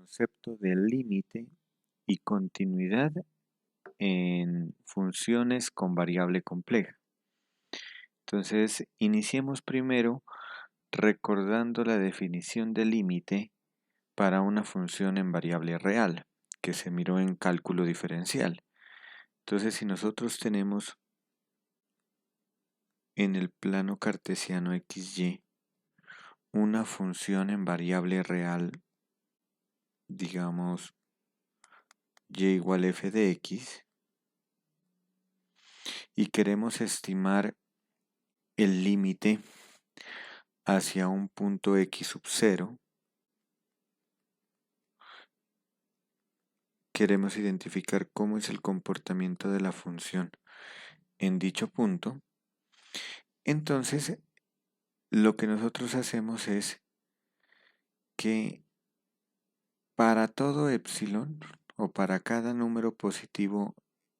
concepto de límite y continuidad en funciones con variable compleja. Entonces, iniciemos primero recordando la definición de límite para una función en variable real que se miró en cálculo diferencial. Entonces, si nosotros tenemos en el plano cartesiano XY una función en variable real, digamos y igual f de x, y queremos estimar el límite hacia un punto x sub 0, queremos identificar cómo es el comportamiento de la función en dicho punto. Entonces, lo que nosotros hacemos es que para todo epsilon o para cada número positivo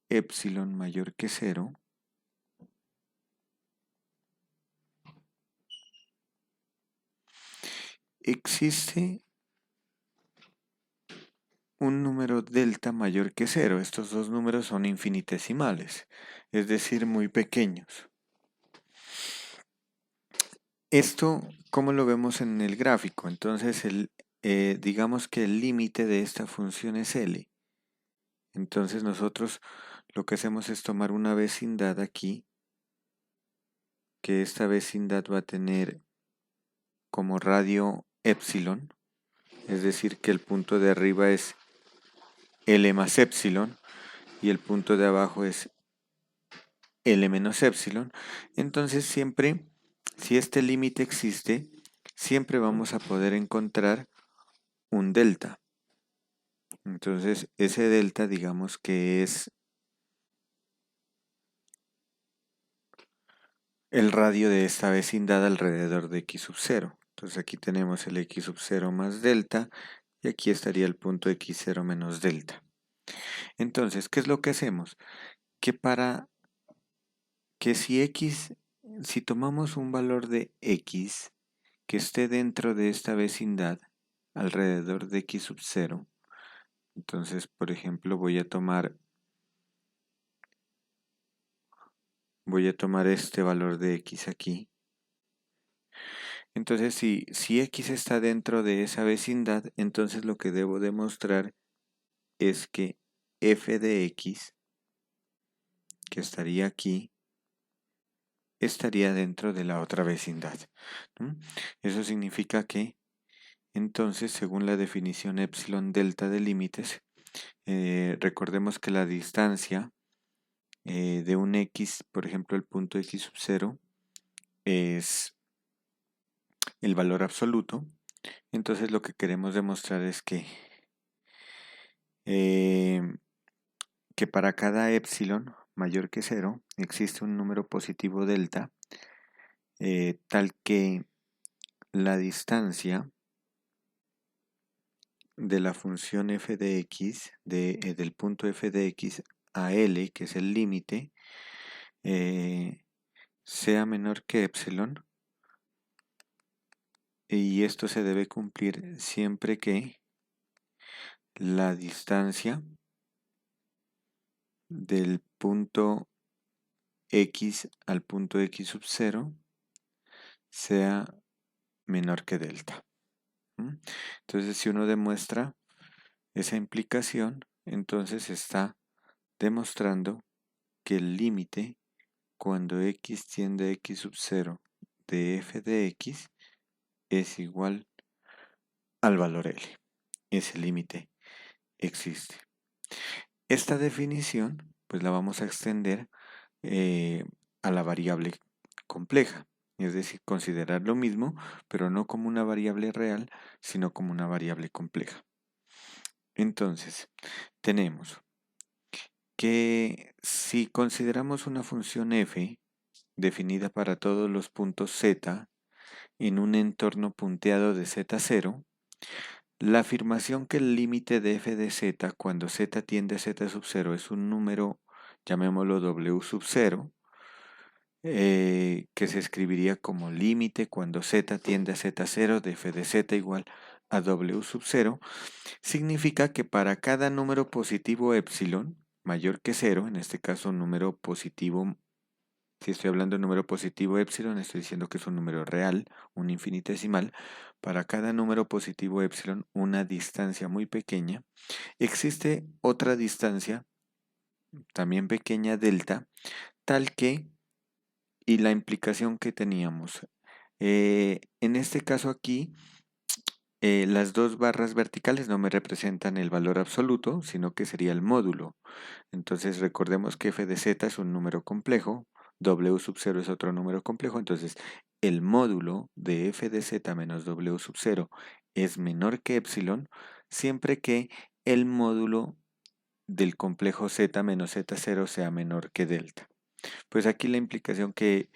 epsilon mayor que 0, existe un número delta mayor que 0. Estos dos números son infinitesimales, es decir, muy pequeños. Esto, ¿cómo lo vemos en el gráfico? Entonces, digamos que el límite de esta función es L. Entonces, nosotros lo que hacemos es tomar una vecindad aquí, que esta vecindad va a tener como radio epsilon, es decir, que el punto de arriba es L más epsilon y el punto de abajo es L menos epsilon. Entonces, siempre, si este límite existe, siempre vamos a poder encontrar un delta. Entonces, ese delta, digamos que es el radio de esta vecindad alrededor de x sub 0. Entonces, aquí tenemos el x sub 0 más delta y aquí estaría el punto x0 menos delta. Entonces, ¿qué es lo que hacemos? Que para que si tomamos un valor de x que esté dentro de esta vecindad alrededor de x sub 0, entonces, por ejemplo, voy a tomar este valor de x aquí. Entonces, si x está dentro de esa vecindad, entonces lo que debo demostrar es que f de x, que estaría aquí, estaría dentro de la otra vecindad. Eso significa que, entonces, según la definición epsilon delta de límites, recordemos que la distancia de un x, por ejemplo, el punto x sub 0, es el valor absoluto. Entonces lo que queremos demostrar es eh, que para cada epsilon mayor que 0 existe un número positivo delta, tal que la distancia de la función f de x, del punto f de x a L, que es el límite, sea menor que epsilon, y esto se debe cumplir siempre que la distancia del punto x al punto x sub 0 sea menor que delta. Entonces, si uno demuestra esa implicación, entonces está demostrando que el límite cuando x tiende a x sub 0 de f de x es igual al valor L. Ese límite existe. Esta definición, pues la vamos a extender a la variable compleja. Es decir, considerar lo mismo, pero no como una variable real, sino como una variable compleja. Entonces, tenemos que si consideramos una función f definida para todos los puntos z en un entorno punteado de z0, la afirmación que el límite de f de z cuando z tiende a z sub 0 es un número, llamémoslo w sub 0, que se escribiría como límite cuando z tiende a z0 de f de z igual a W sub 0, significa que para cada número positivo epsilon mayor que 0, en este caso un número positivo, si estoy hablando de número positivo epsilon, estoy diciendo que es un número real, un infinitesimal, para cada número positivo epsilon, una distancia muy pequeña, existe otra distancia, también pequeña, delta, tal que, y la implicación que teníamos, en este caso aquí, las dos barras verticales no me representan el valor absoluto, sino que sería el módulo. Entonces recordemos que f de z es un número complejo, w sub 0 es otro número complejo, entonces el módulo de f de z menos w sub 0 es menor que epsilon, siempre que el módulo del complejo z menos z0 sea menor que delta. Pues aquí la implicación que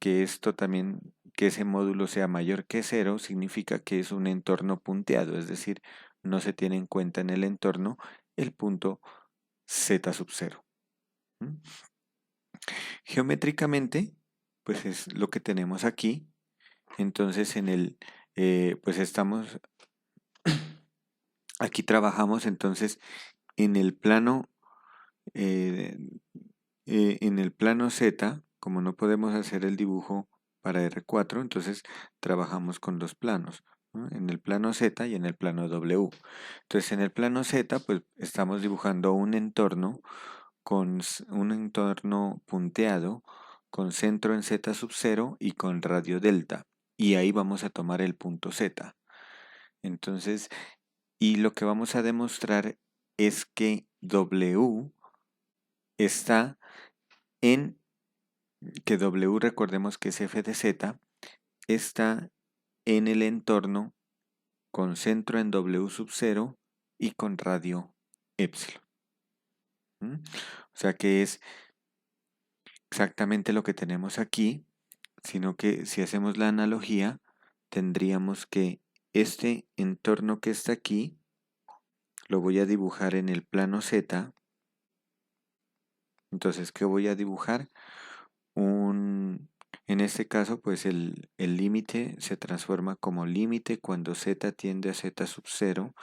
esto también, que ese módulo sea mayor que 0, significa que es un entorno punteado, es decir, no se tiene en cuenta en el entorno el punto z sub 0. Geométricamente, pues es lo que tenemos aquí. Entonces pues estamos, aquí trabajamos entonces en el plano, eh, en el plano Z, como no podemos hacer el dibujo para R4, entonces trabajamos con los planos, ¿no? En el plano Z y en el plano W. Entonces en el plano Z, pues estamos dibujando un entorno con un entorno punteado, con centro en Z sub 0 y con radio delta. Y ahí vamos a tomar el punto Z. Entonces, y lo que vamos a demostrar es que W está en, que W, recordemos que es f de z, está en el entorno con centro en W sub 0 y con radio epsilon. ¿Mm? O sea que es exactamente lo que tenemos aquí, sino que si hacemos la analogía, tendríamos que este entorno que está aquí lo voy a dibujar en el plano Z. Entonces, ¿qué voy a dibujar? En este caso, pues el límite se transforma como límite cuando z tiende a z sub 0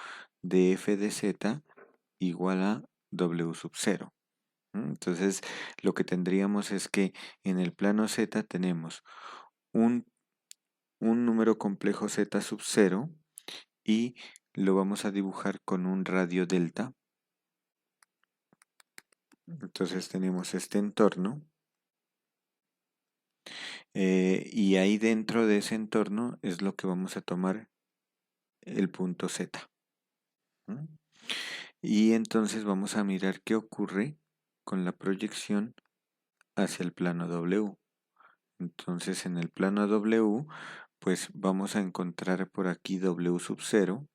de f de z igual a w sub 0. Entonces, lo que tendríamos es que en el plano z tenemos un, un número complejo z sub 0 y lo vamos a dibujar con un radio delta. Entonces tenemos este entorno. Y ahí dentro de ese entorno es lo que vamos a tomar el punto Z. Y entonces vamos a mirar qué ocurre con la proyección hacia el plano W. Entonces en el plano W, pues vamos a encontrar por aquí W sub 0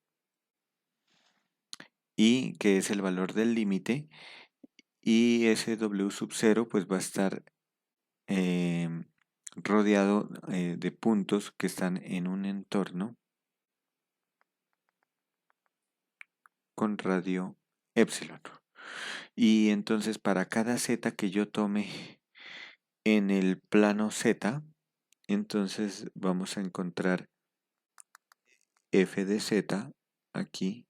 y que es el valor del límite, y ese W sub 0 pues va a estar rodeado de puntos que están en un entorno con radio epsilon. Y entonces para cada z que yo tome en el plano z, entonces vamos a encontrar f de z aquí,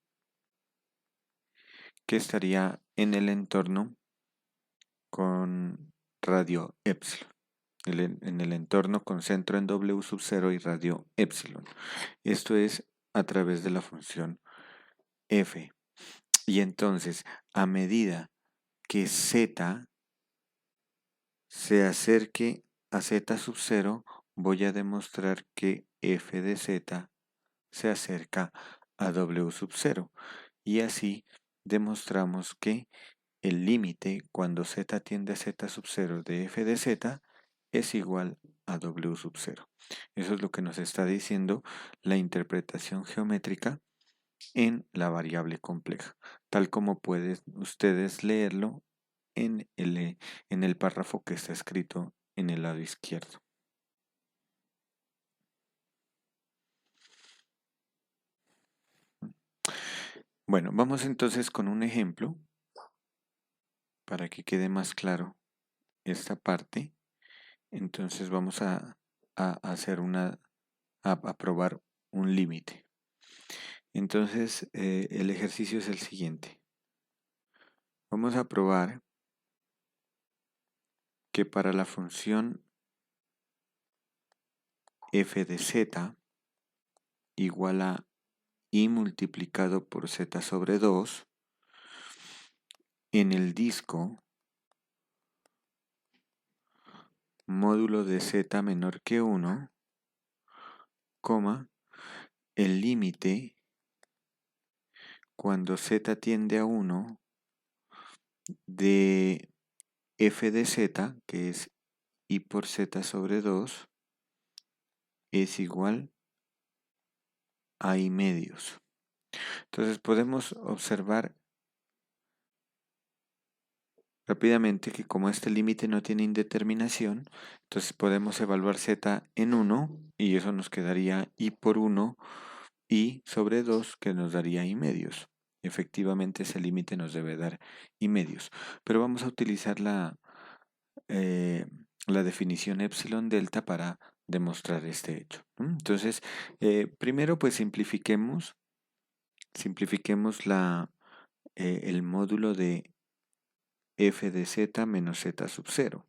que estaría en el entorno con radio epsilon. En el entorno con centro en W sub 0 y radio epsilon. Esto es a través de la función f. Y entonces, a medida que z se acerque a z sub 0, voy a demostrar que f de z se acerca a w sub 0. Y así demostramos que el límite cuando z tiende a z sub 0 de f de z es igual a w sub 0. Eso es lo que nos está diciendo la interpretación geométrica en la variable compleja, tal como pueden ustedes leerlo en el párrafo que está escrito en el lado izquierdo. Bueno, vamos entonces con un ejemplo para que quede más claro esta parte. Entonces vamos a hacer a probar un límite. Entonces, el ejercicio es el siguiente. Vamos a probar que para la función f de z igual a y multiplicado por z sobre 2, en el disco módulo de z menor que 1, coma, el límite cuando z tiende a 1 de f de z, que es y por z sobre 2, es igual a y medios. Entonces podemos observar rápidamente que como este límite no tiene indeterminación, entonces podemos evaluar z en 1 y eso nos quedaría y por 1 y sobre 2 que nos daría y medios. Efectivamente ese límite nos debe dar y medios. Pero vamos a utilizar la definición epsilon delta para demostrar este hecho. Entonces, primero pues simplifiquemos el módulo de f de z menos z sub 0.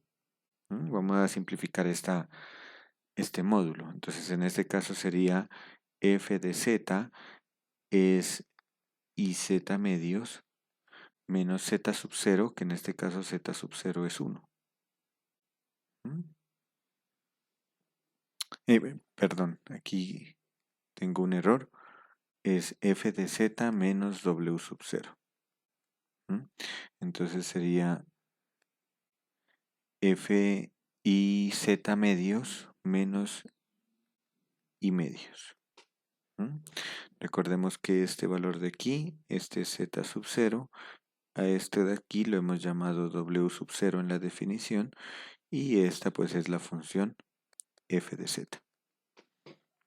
Vamos a simplificar este módulo. Entonces, en este caso sería f de z es y z medios menos z sub 0, que en este caso z sub 0 es 1. Perdón, aquí tengo un error. Es f de z menos w sub 0. Entonces sería f y z medios menos y medios. Recordemos que este valor de aquí, este es z sub 0, a este de aquí lo hemos llamado w sub 0 en la definición y esta pues es la función f de z.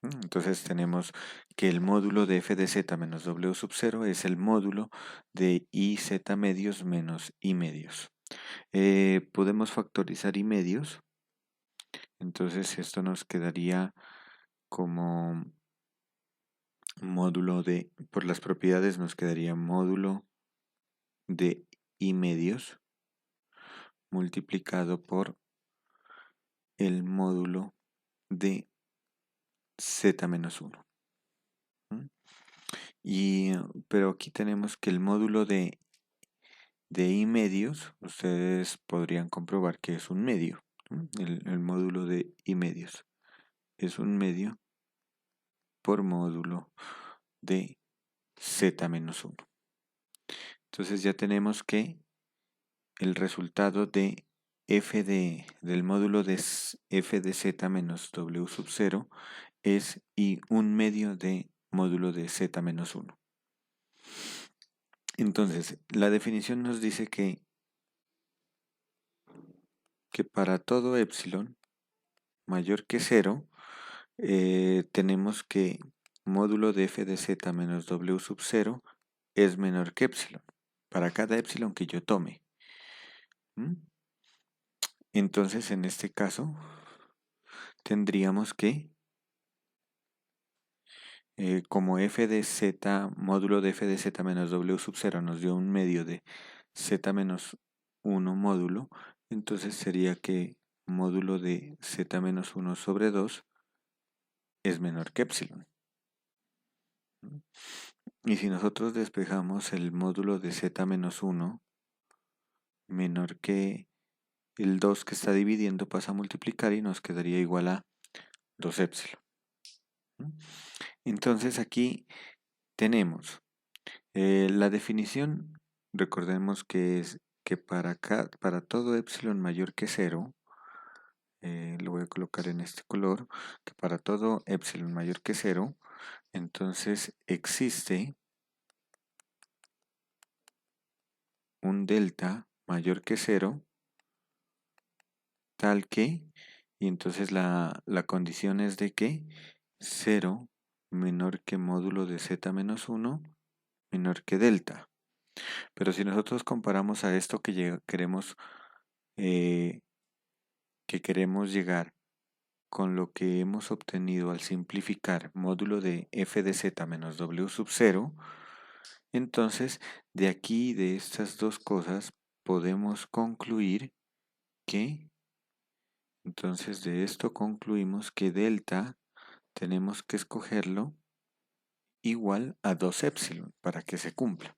Entonces tenemos que el módulo de f de z menos w sub 0 es el módulo de i z medios menos i medios. Podemos factorizar i medios, entonces esto nos quedaría como módulo de, por las propiedades nos quedaría módulo de i medios multiplicado por el módulo de z menos 1. Pero aquí tenemos que el módulo de i medios, ustedes podrían comprobar que es un medio. El módulo de i medios es un medio por módulo de z menos 1. Entonces ya tenemos que el resultado de del módulo de f de z menos w sub 0 es y un medio de módulo de z menos 1. Entonces, la definición nos dice que para todo epsilon mayor que 0, tenemos que módulo de f de z menos w sub 0 es menor que epsilon, para cada epsilon que yo tome. Entonces, en este caso, tendríamos que, como f de z, módulo de f de z menos w sub 0 nos dio un medio de z menos 1 módulo, entonces sería que módulo de z menos 1 sobre 2 es menor que epsilon. Y si nosotros despejamos el módulo de z menos 1 menor que el 2 que está dividiendo, pasa a multiplicar y nos quedaría igual a 2 epsilon. Entonces aquí tenemos la definición, recordemos que es que para todo epsilon mayor que 0, lo voy a colocar en este color, que para todo epsilon mayor que 0, entonces existe un delta mayor que 0, tal que, y entonces la condición es de que 0 menor que módulo de z menos 1 menor que delta. Pero si nosotros comparamos a esto que queremos llegar con lo que hemos obtenido al simplificar módulo de f de z menos w sub 0, entonces de aquí, de estas dos cosas, podemos concluir que, entonces de esto concluimos que delta tenemos que escogerlo igual a 2 epsilon para que se cumpla.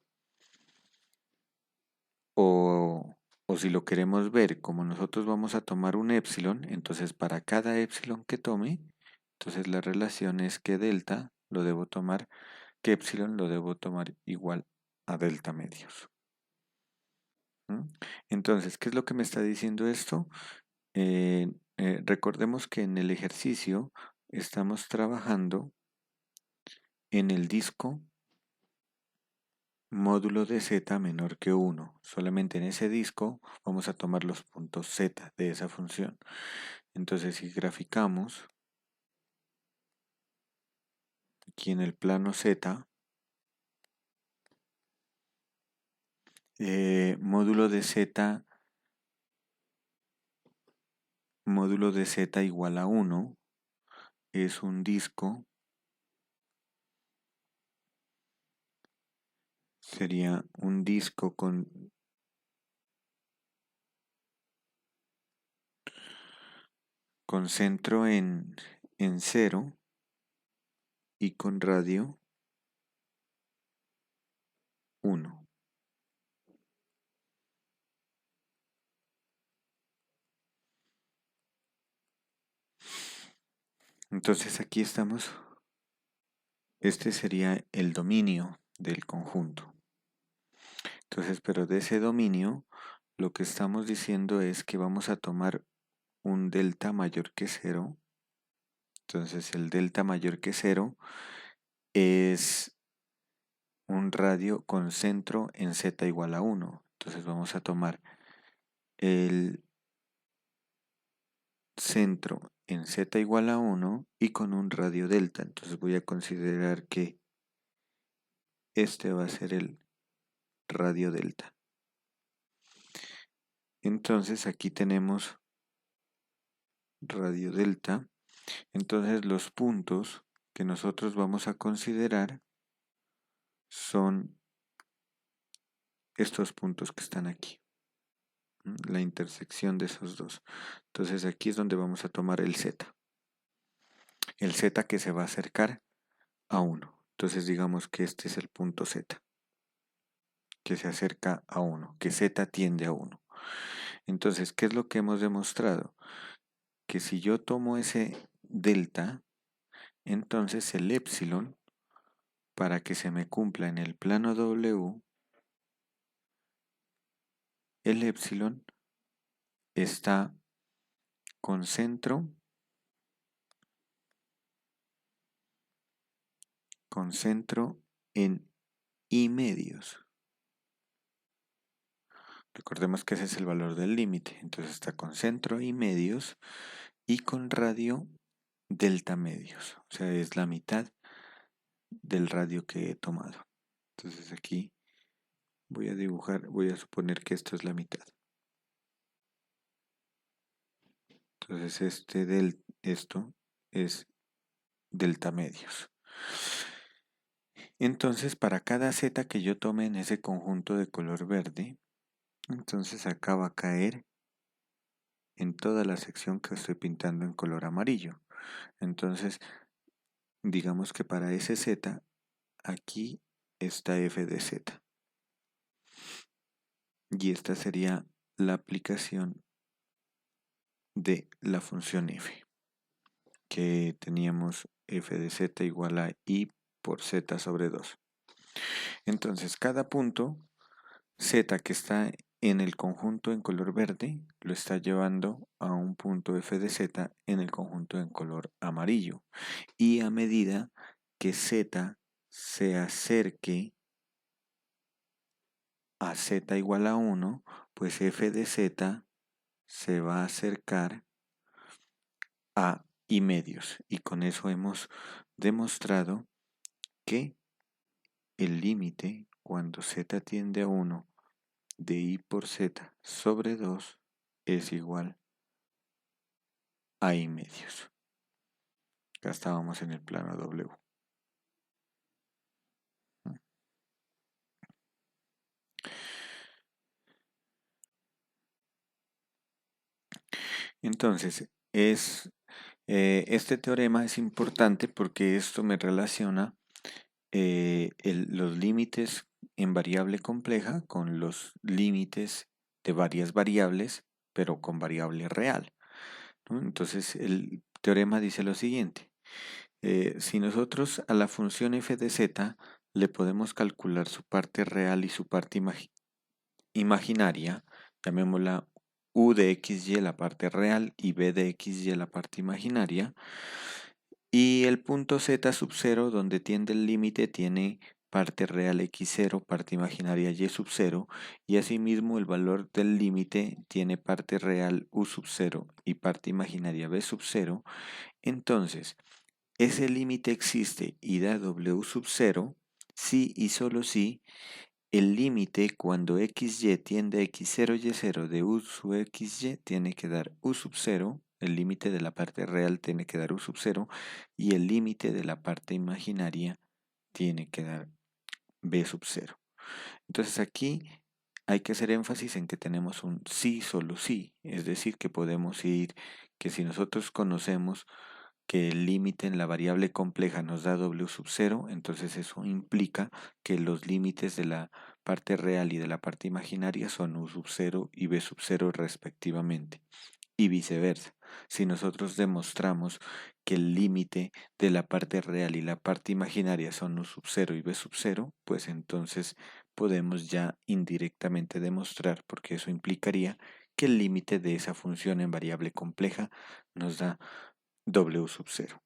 O si lo queremos ver como nosotros vamos a tomar un epsilon, entonces para cada epsilon que tome, entonces la relación es que delta lo debo tomar, que epsilon lo debo tomar igual a delta medios. ¿Mm? Entonces, ¿qué es lo que me está diciendo esto? Recordemos que en el ejercicio estamos trabajando en el disco módulo de z menor que 1. Solamente en ese disco vamos a tomar los puntos z de esa función. Entonces, si graficamos aquí en el plano z, módulo de z igual a 1 es un disco, sería un disco con centro en 0 y con radio 1. Entonces aquí estamos, este sería el dominio del conjunto. Entonces, pero de ese dominio, lo que estamos diciendo es que vamos a tomar un delta mayor que 0. Entonces, el delta mayor que 0 es un radio con centro en z igual a 1. Entonces, vamos a tomar el centro en z igual a 1 y con un radio delta. Entonces, voy a considerar que este va a ser el radio delta. Entonces, aquí tenemos radio delta. Entonces los puntos que nosotros vamos a considerar son estos puntos que están aquí, la intersección de esos dos. Entonces aquí es donde vamos a tomar el z que se va a acercar a 1. Entonces digamos que este es el punto z, que se acerca a 1, que z tiende a 1. Entonces, ¿qué es lo que hemos demostrado? Que si yo tomo ese delta, entonces el epsilon, para que se me cumpla en el plano W, el epsilon está con centro en I medios. Recordemos que ese es el valor del límite. Entonces está con centro I medios y con radio delta medios. O sea, es la mitad del radio que he tomado. Entonces aquí voy a dibujar, voy a suponer que esto es la mitad. Entonces esto es delta medios. Entonces para cada z que yo tome en ese conjunto de color verde, entonces acá va a caer en toda la sección que estoy pintando en color amarillo. Entonces, digamos que para ese z, aquí está f de z. Y esta sería la aplicación de la función f, que teníamos f de z igual a i por z sobre 2. Entonces, cada punto z que está en el conjunto en color verde lo está llevando a un punto f de z en el conjunto en color amarillo. Y a medida que z se acerque a z igual a 1, pues f de z se va a acercar a i medios. Y con eso hemos demostrado que el límite cuando z tiende a 1 de i por z sobre 2 es igual a i medios. Acá estábamos en el plano W. Entonces, este teorema es importante porque esto me relaciona los límites en variable compleja con los límites de varias variables, pero con variable real, ¿no? Entonces, el teorema dice lo siguiente. Si nosotros a la función f de z le podemos calcular su parte real y su parte imaginaria, llamémosla u de xy la parte real y b de xy la parte imaginaria, y el punto z sub 0 donde tiende el límite tiene parte real x0, parte imaginaria y sub 0, y asimismo el valor del límite tiene parte real u sub 0 y parte imaginaria b sub 0, entonces ese límite existe y da w sub 0 si y solo si el límite cuando xy tiende a x0 y0 de u sub xy tiene que dar u sub 0, el límite de la parte real tiene que dar u sub 0 y el límite de la parte imaginaria tiene que dar b sub 0. Entonces aquí hay que hacer énfasis en que tenemos un sí, solo sí, es decir, que podemos ir, que si nosotros conocemos que el límite en la variable compleja nos da w sub 0, entonces eso implica que los límites de la parte real y de la parte imaginaria son u sub 0 y b sub 0 respectivamente. Y viceversa. Si nosotros demostramos que el límite de la parte real y la parte imaginaria son u sub 0 y b sub 0, pues entonces podemos ya indirectamente demostrar, porque eso implicaría que el límite de esa función en variable compleja nos da w sub 0.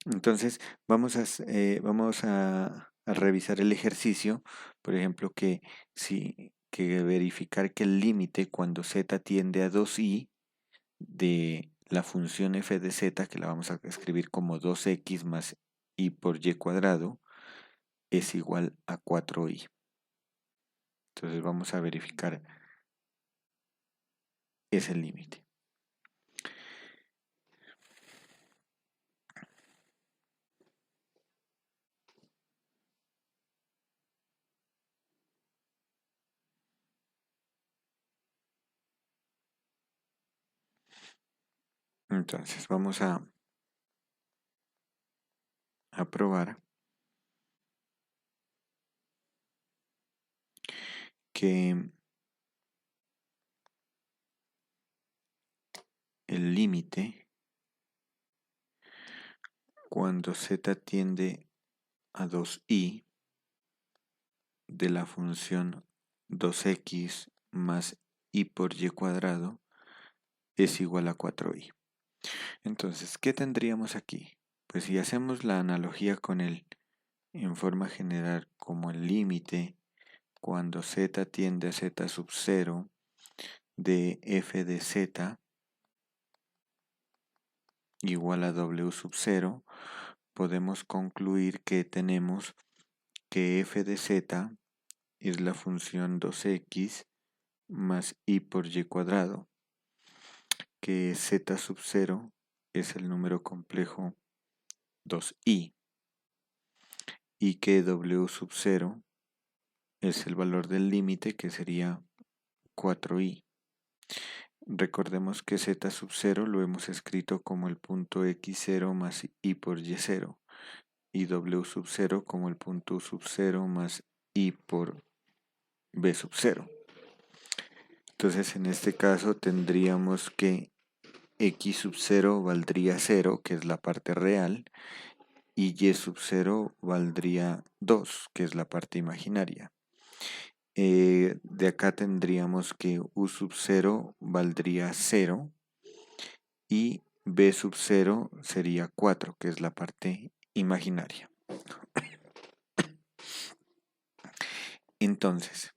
Entonces, vamos a revisar el ejercicio, por ejemplo, que verificar que el límite cuando z tiende a 2i de la función f de z, que la vamos a escribir como 2x más i por y cuadrado, es igual a 4i. Entonces vamos a verificar ese límite. Entonces vamos a probar que el límite cuando z tiende a 2i de la función 2x más i por y cuadrado es igual a 4i. Entonces, ¿qué tendríamos aquí? Pues si hacemos la analogía con el en forma general como el límite cuando z tiende a z sub 0 de f de z igual a w sub 0, podemos concluir que tenemos que f de z es la función 2x más i por y cuadrado, que z sub 0 es el número complejo 2i y que w sub 0 es el valor del límite, que sería 4i. Recordemos que z sub 0 lo hemos escrito como el punto x0 más i por y0 y w sub 0 como el punto sub 0 más i por b sub 0. Entonces en este caso tendríamos que x sub 0 valdría 0, que es la parte real, y y sub 0 valdría 2, que es la parte imaginaria. De acá tendríamos que u sub 0 valdría 0 y b sub 0 sería 4, que es la parte imaginaria. Entonces,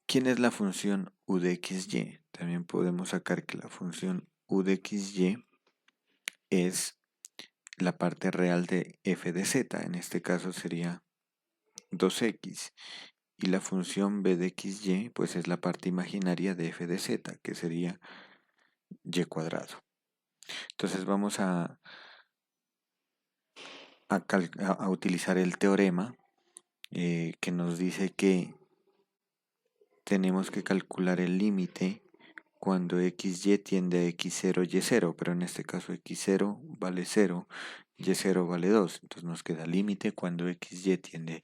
¿quién es la función u de xy? También podemos sacar que la función u de xy es la parte real de f de z, en este caso sería 2x, y la función b de xy pues es la parte imaginaria de f de z, que sería y cuadrado. Entonces vamos a utilizar el teorema que nos dice que tenemos que calcular el límite cuando xy tiende a x0, y0, pero en este caso x0 vale 0, y0 vale 2. Entonces nos queda límite cuando xy tiende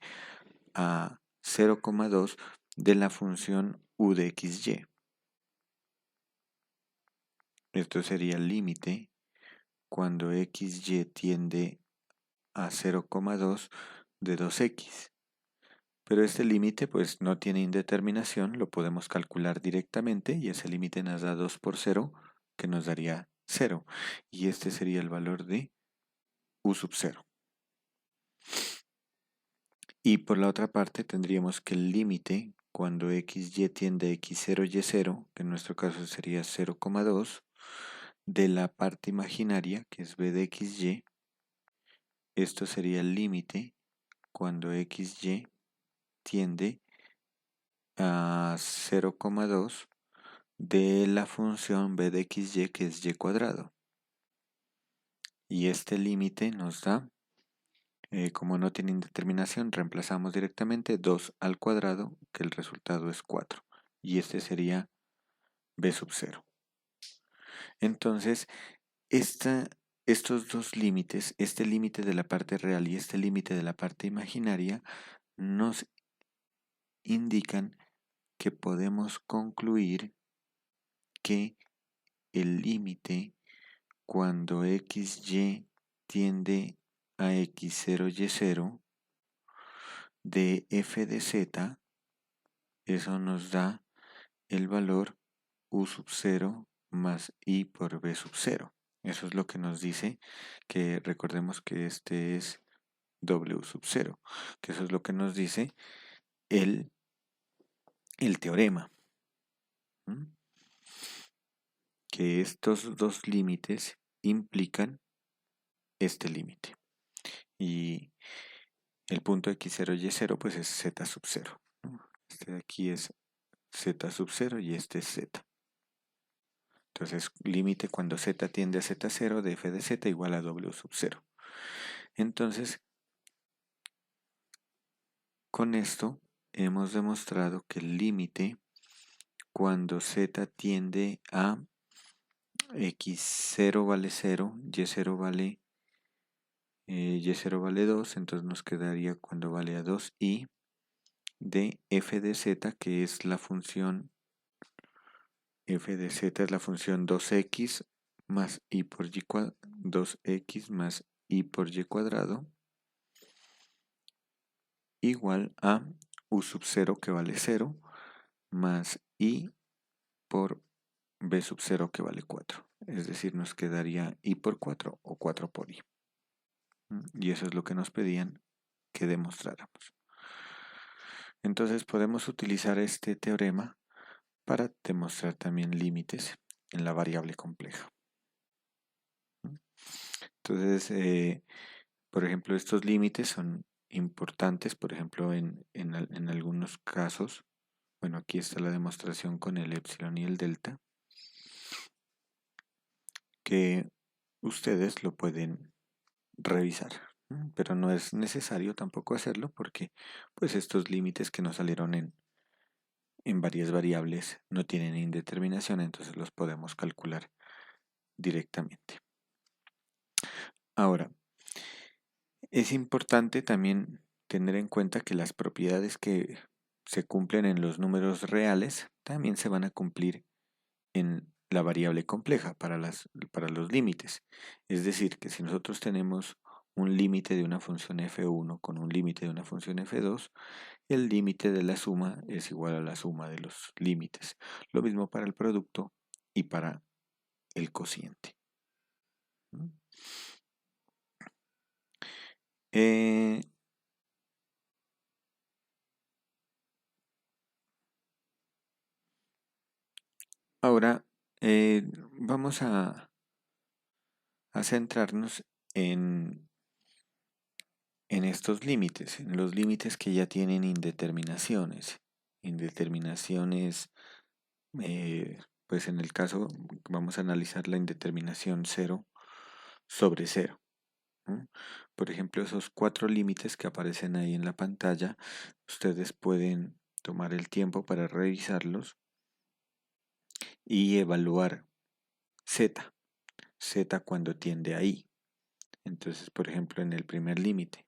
a 0,2 de la función u de xy. Esto sería el límite cuando xy tiende a 0,2 de 2x. Pero este límite pues no tiene indeterminación, lo podemos calcular directamente y ese límite nos da 2 por 0, que nos daría 0. Y este sería el valor de u sub 0. Y por la otra parte tendríamos que el límite cuando xy tiende a x0, y0, que en nuestro caso sería 0,2, de la parte imaginaria, que es b de xy, esto sería el límite cuando xy tiende a 0,2 de la función b de xy, que es y cuadrado. Y este límite nos da, como no tiene indeterminación, reemplazamos directamente 2 al cuadrado, que el resultado es 4. Y este sería b sub 0. Entonces, estos dos límites, este límite de la parte real y este límite de la parte imaginaria, nos indican que podemos concluir que el límite cuando xy tiende a x0, y0 de f de z, eso nos da el valor u sub 0 más i por b sub 0. Eso es lo que nos dice que recordemos que este es w sub 0, que eso es lo que nos dice el teorema. Que estos dos límites implican este límite. Y el punto x0, y0 pues es z sub 0. Este de aquí es z sub 0 y este es z. Entonces, límite cuando z tiende a z0 de f de z igual a w sub 0. Entonces, con esto hemos demostrado que el límite cuando z tiende a x0 vale 0, y0 vale, y0 vale 2, entonces nos quedaría cuando vale a 2i de f de z, que es la función f de z es la función 2x más i por y cuadrado, 2x más i por y cuadrado, igual a u sub 0, que vale 0, más i por b sub 0, que vale 4. Es decir, nos quedaría i por 4 o 4 por i. Y eso es lo que nos pedían que demostráramos. Entonces podemos utilizar este teorema para demostrar también límites en la variable compleja. Entonces, por ejemplo, estos límites son importantes, por ejemplo, en algunos casos. Bueno, aquí está la demostración con el epsilon y el delta, que ustedes lo pueden revisar, pero no es necesario tampoco hacerlo porque pues estos límites que nos salieron en varias variables no tienen indeterminación, entonces los podemos calcular directamente. Ahora, es importante también tener en cuenta que las propiedades que se cumplen en los números reales también se van a cumplir en la variable compleja para los límites. Es decir, que si nosotros tenemos un límite de una función f1 con un límite de una función f2, el límite de la suma es igual a la suma de los límites. Lo mismo para el producto y para el cociente. Ahora vamos a centrarnos en estos límites, en los límites que ya tienen indeterminaciones pues en el caso vamos a analizar la indeterminación 0 sobre 0. Por ejemplo, esos 4 límites que aparecen ahí en la pantalla, ustedes pueden tomar el tiempo para revisarlos y evaluar z, cuando tiende a i. Entonces, por ejemplo, en el primer límite,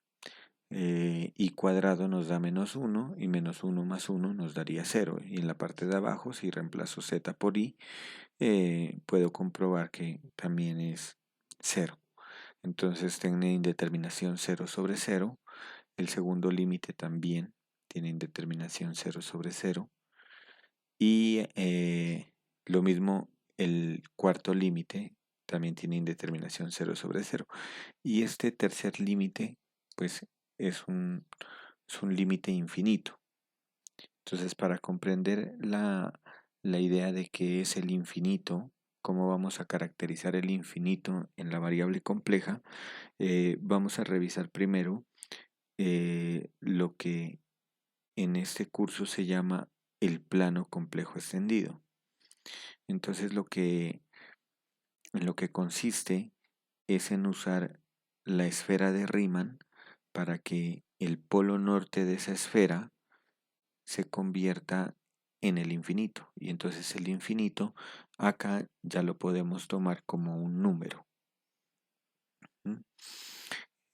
i cuadrado nos da -1 y -1 más 1 nos daría 0. Y en la parte de abajo, si reemplazo z por i, puedo comprobar que también es 0. Entonces tiene indeterminación 0 sobre 0. El segundo límite también tiene indeterminación 0 sobre 0. Y lo mismo el cuarto límite también tiene indeterminación 0 sobre 0. Y este tercer límite, pues es un límite infinito. Entonces, para comprender la idea de qué es el infinito, cómo vamos a caracterizar el infinito en la variable compleja, vamos a revisar primero lo que en este curso se llama el plano complejo extendido. Entonces, en lo que consiste es en usar la esfera de Riemann para que el polo norte de esa esfera se convierta en el infinito. Y entonces el infinito acá ya lo podemos tomar como un número. ¿Mm?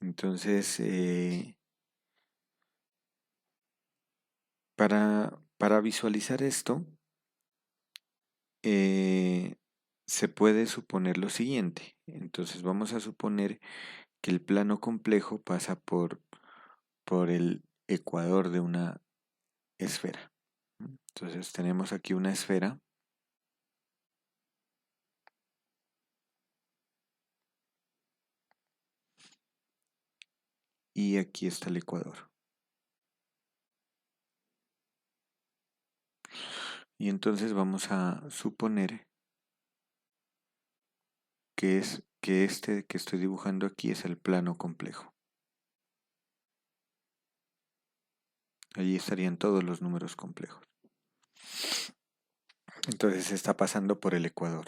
Entonces, para visualizar esto, se puede suponer lo siguiente. Entonces vamos a suponer que el plano complejo pasa por el ecuador de una esfera. Entonces tenemos aquí una esfera y aquí está el ecuador. Y entonces vamos a suponer que este que estoy dibujando aquí es el plano complejo. Allí estarían todos los números complejos. Entonces está pasando por el ecuador.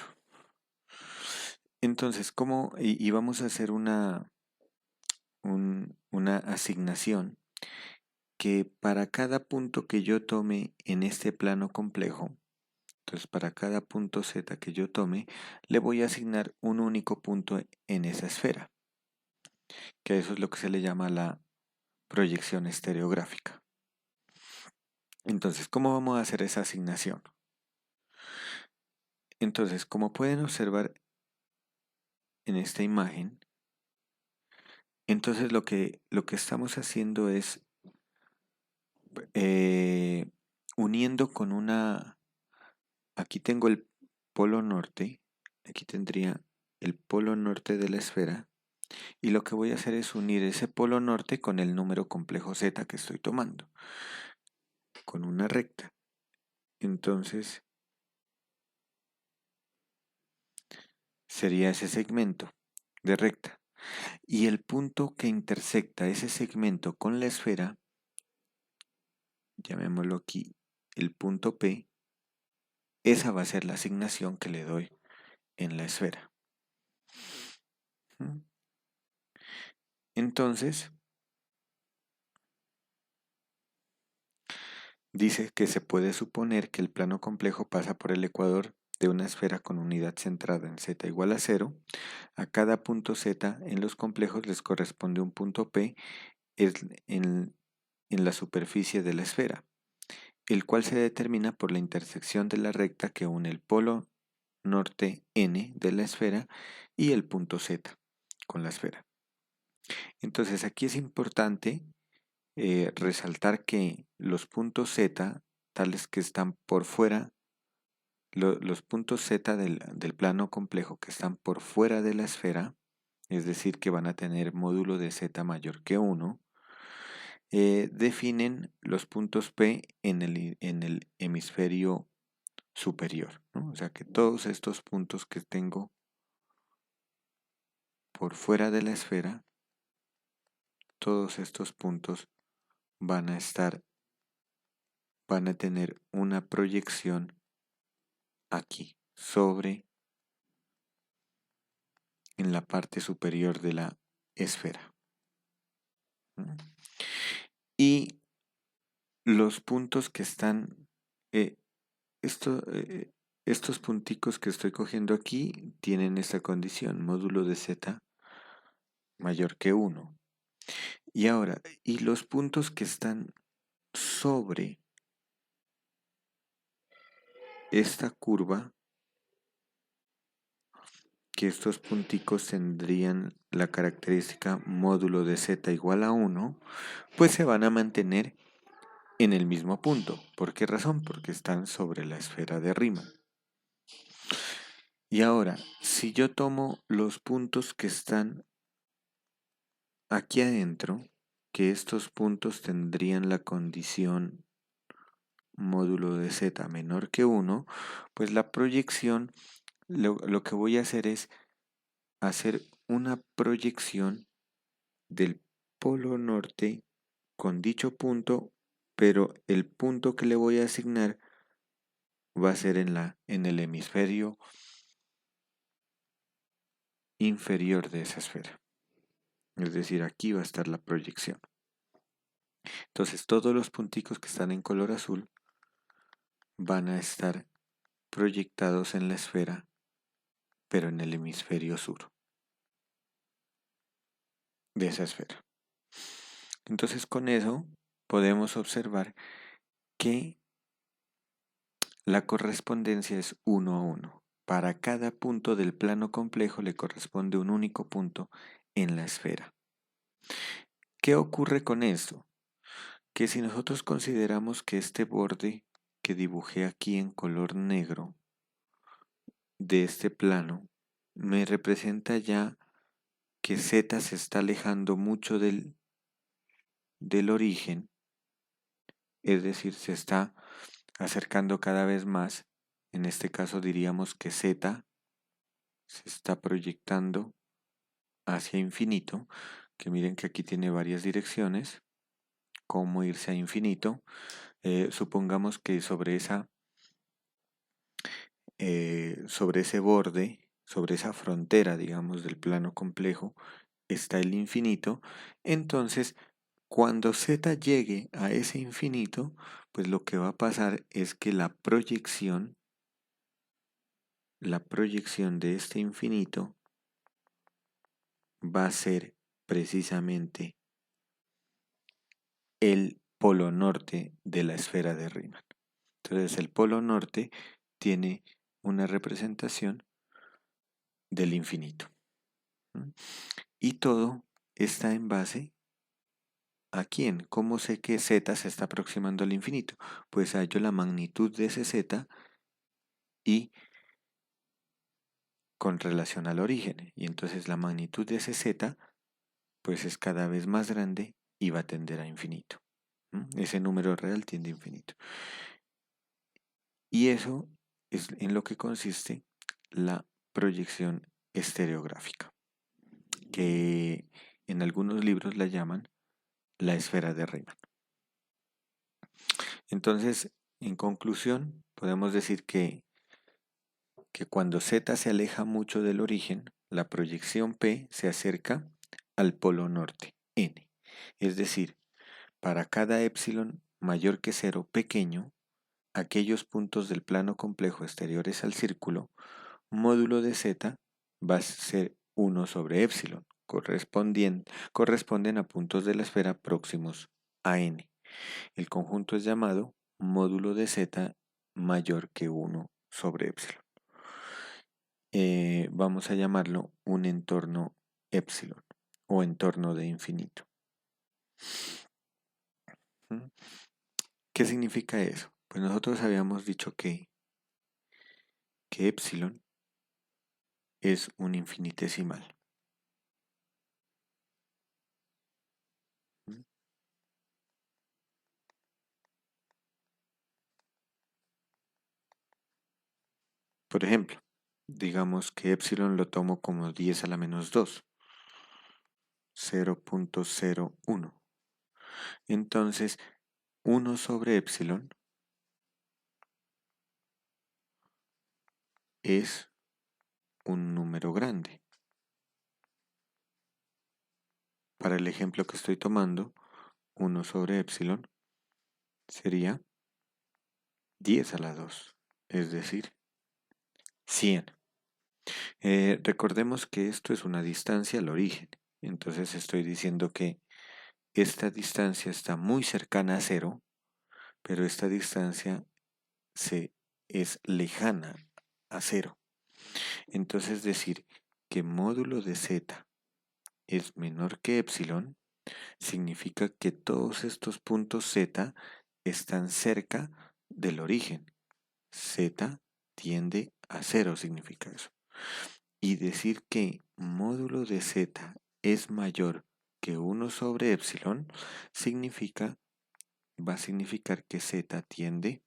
Entonces, ¿cómo? Y vamos a hacer una asignación que para cada punto que yo tome en este plano complejo, entonces para cada punto z que yo tome, le voy a asignar un único punto en esa esfera, que eso es lo que se le llama la proyección estereográfica. Entonces, ¿cómo vamos a hacer esa asignación? Entonces, como pueden observar en esta imagen, entonces lo que estamos haciendo es uniendo con aquí tengo el polo norte, aquí tendría el polo norte de la esfera, y lo que voy a hacer es unir ese polo norte con el número complejo z que estoy tomando, con una recta. Entonces, sería ese segmento de recta. Y el punto que intersecta ese segmento con la esfera, llamémoslo aquí el punto P, esa va a ser la asignación que le doy en la esfera. Entonces, dice que se puede suponer que el plano complejo pasa por el ecuador de una esfera con unidad centrada en z igual a 0. A cada punto z en los complejos les corresponde un punto P en la superficie de la esfera, el cual se determina por la intersección de la recta que une el polo norte n de la esfera y el punto z con la esfera. Entonces aquí es importante resaltar que los puntos z, tales que están por fuera, los puntos z del plano complejo que están por fuera de la esfera, es decir, que van a tener módulo de z mayor que 1, definen los puntos P en el hemisferio superior, ¿no? O sea que todos estos puntos que tengo por fuera de la esfera, todos estos puntos van a tener una proyección aquí. sobre en la parte superior de la esfera. Y los puntos que están, esto, estos punticos que estoy cogiendo aquí tienen esta condición, módulo de z mayor que 1. Y ahora, y los puntos que están sobre esta curva, que estos punticos tendrían la característica módulo de z igual a 1, pues se van a mantener en el mismo punto. ¿Por qué razón? Porque están sobre la esfera de Riemann. Y ahora, si yo tomo los puntos que están aquí adentro, que estos puntos tendrían la condición módulo de z menor que 1, pues la proyección, lo que voy a hacer es hacer una proyección del polo norte con dicho punto, pero el punto que le voy a asignar va a ser en el hemisferio inferior de esa esfera. Es decir, aquí va a estar la proyección. Entonces, todos los punticos que están en color azul van a estar proyectados en la esfera, pero en el hemisferio sur de esa esfera. Entonces, con eso podemos observar que la correspondencia es 1 a 1. Para cada punto del plano complejo le corresponde un único punto en la esfera. ¿Qué ocurre con esto? Que si nosotros consideramos que este borde que dibujé aquí en color negro de este plano me representa ya que Z se está alejando mucho del origen, es decir, se está acercando cada vez más. En este caso diríamos que Z se está proyectando hacia infinito, que miren que aquí tiene varias direcciones, cómo irse a infinito. Supongamos que sobre ese borde, sobre esa frontera, digamos, del plano complejo, está el infinito. Entonces, cuando z llegue a ese infinito, pues lo que va a pasar es que la proyección de este infinito va a ser precisamente el polo norte de la esfera de Riemann. Entonces el polo norte tiene una representación del infinito. Y todo está en base ¿a quién? ¿Cómo sé que z se está aproximando al infinito? Pues hallo la magnitud de ese z y con relación al origen. Y entonces la magnitud de ese z pues es cada vez más grande y va a tender a infinito. Ese número real tiende a infinito. Y eso es en lo que consiste la proyección estereográfica, que en algunos libros la llaman la esfera de Riemann. Entonces, en conclusión, podemos decir que cuando z se aleja mucho del origen, la proyección P se acerca al polo norte, n. Es decir, para cada épsilon mayor que 0 pequeño, aquellos puntos del plano complejo exteriores al círculo, módulo de z va a ser 1 sobre épsilon, corresponden a puntos de la esfera próximos a n. El conjunto es llamado módulo de z mayor que 1 sobre épsilon. Vamos a llamarlo un entorno épsilon o entorno de infinito. ¿Qué significa eso? Pues nosotros habíamos dicho que épsilon es un infinitesimal. Por ejemplo, digamos que épsilon lo tomo como 10 a la menos 2, 0.01. Entonces, 1 sobre épsilon es un número grande. Para el ejemplo que estoy tomando, 1 sobre epsilon sería 10 a la 2, es decir, 100. Recordemos que esto es una distancia al origen. Entonces estoy diciendo que esta distancia está muy cercana a 0, pero esta distancia es lejana a 0. Entonces decir que módulo de z es menor que epsilon significa que todos estos puntos z están cerca del origen. Z tiende a 0 significa eso. Y decir que módulo de z es mayor que 1 sobre epsilon va a significar que z tiende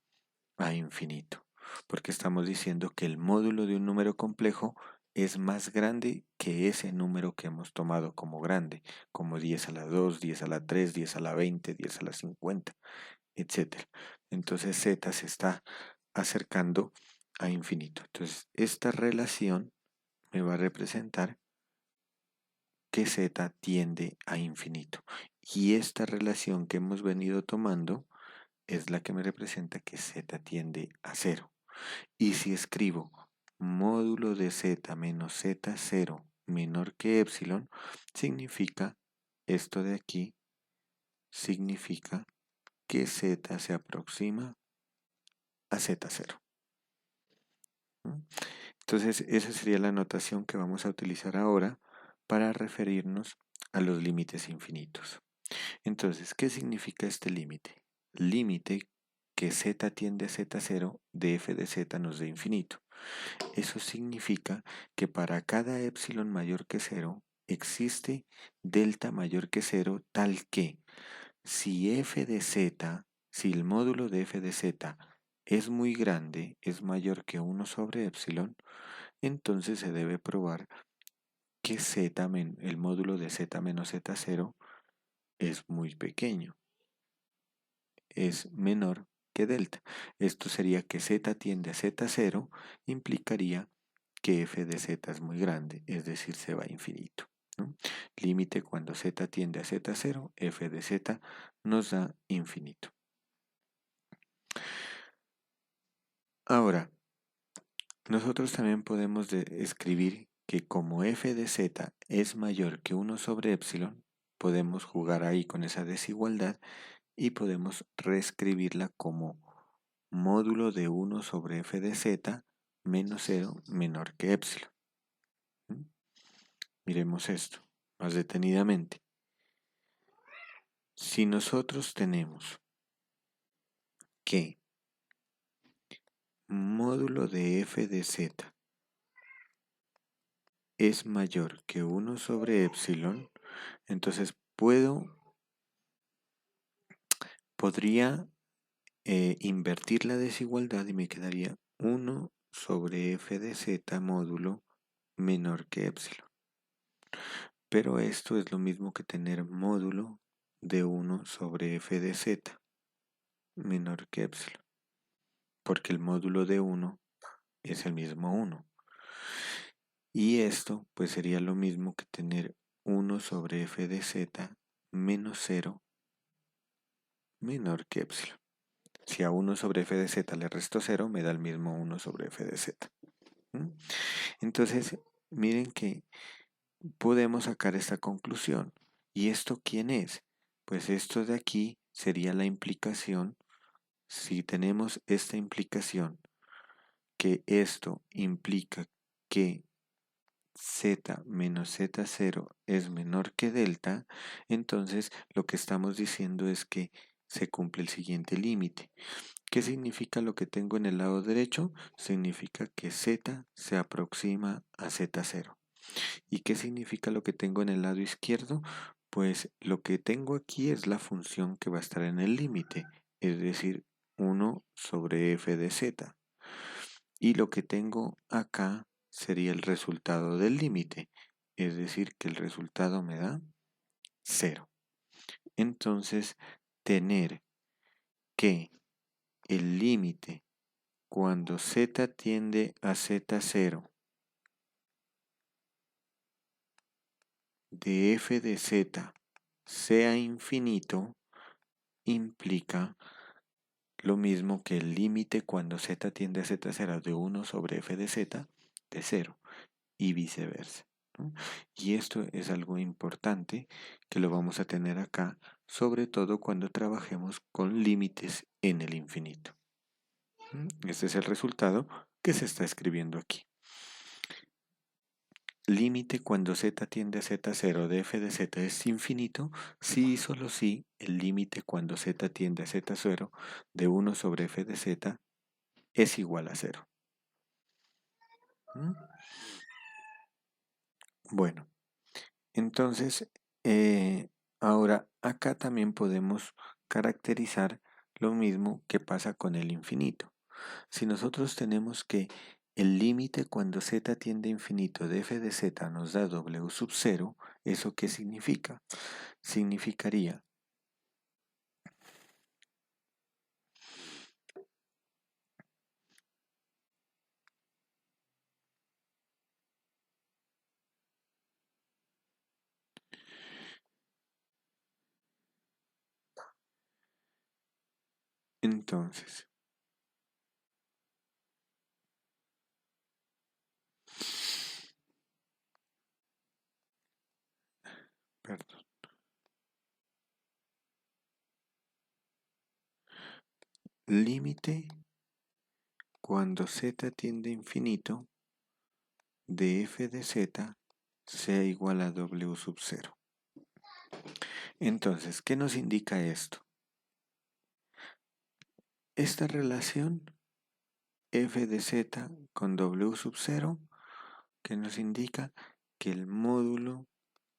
a infinito, porque estamos diciendo que el módulo de un número complejo es más grande que ese número que hemos tomado como grande, como 10 a la 2, 10 a la 3, 10 a la 20, 10 a la 50, etc. Entonces z se está acercando a infinito. Entonces esta relación me va a representar que z tiende a infinito. Y esta relación que hemos venido tomando es la que me representa que z tiende a 0. Y si escribo módulo de z menos z0 menor que epsilon, significa, esto de aquí, significa que z se aproxima a z0. Entonces, esa sería la notación que vamos a utilizar ahora para referirnos a los límites infinitos. Entonces, ¿qué significa este límite? Límite que z tiende a z0 de f de z nos dé infinito. Eso significa que para cada epsilon mayor que 0 existe delta mayor que 0 tal que si f de z, si el módulo de f de z es muy grande, es mayor que 1 sobre epsilon, entonces se debe probar que el módulo de z menos z0 es muy pequeño, es menor que delta. Esto sería que z tiende a z0, implicaría que f de z es muy grande, es decir, se va a infinito, ¿no? Límite cuando z tiende a z0, f de z nos da infinito. Ahora, nosotros también podemos escribir que como f de z es mayor que 1 sobre epsilon, podemos jugar ahí con esa desigualdad y podemos reescribirla como módulo de 1 sobre f de z menos 0 menor que epsilon. Miremos esto más detenidamente. Si nosotros tenemos que módulo de f de z es mayor que 1 sobre epsilon, entonces podría invertir la desigualdad y me quedaría 1 sobre f de z módulo menor que epsilon. Pero esto es lo mismo que tener módulo de 1 sobre f de z menor que epsilon, porque el módulo de 1 es el mismo 1. Y esto pues sería lo mismo que tener 1 sobre f de z menos 0 menor que epsilon. Si a 1 sobre f de z le resto 0, me da el mismo 1 sobre f de z. Entonces, miren que podemos sacar esta conclusión. ¿Y esto quién es? Pues esto de aquí sería la implicación. Si tenemos esta implicación, que esto implica que z menos z0 es menor que delta, entonces lo que estamos diciendo es que se cumple el siguiente límite. ¿Qué significa lo que tengo en el lado derecho? Significa que z se aproxima a z0. ¿Y qué significa lo que tengo en el lado izquierdo? Pues lo que tengo aquí es la función que va a estar en el límite, es decir, 1 sobre f de z. Y lo que tengo acá sería el resultado del límite, es decir, que el resultado me da 0. Entonces, tener que el límite cuando z tiende a z0 de f de z sea infinito, implica lo mismo que el límite cuando z tiende a z0 de 1 sobre f de z de 0 y viceversa, ¿no? Y esto es algo importante que lo vamos a tener acá, sobre todo cuando trabajemos con límites en el infinito. Este es el resultado que se está escribiendo aquí. Límite cuando z tiende a z0 de f de z es infinito, si y solo si el límite cuando z tiende a z0 de 1 sobre f de z es igual a 0. Bueno, entonces ahora acá también podemos caracterizar lo mismo que pasa con el infinito. Si nosotros tenemos que el límite cuando z tiende a infinito de f de z nos da w sub 0, ¿eso qué significa? Significaría entonces, perdón, límite cuando z tiende a infinito de f de z sea igual a w sub 0. Entonces, ¿qué nos indica esto? Esta relación f de z con w sub 0 que nos indica que el módulo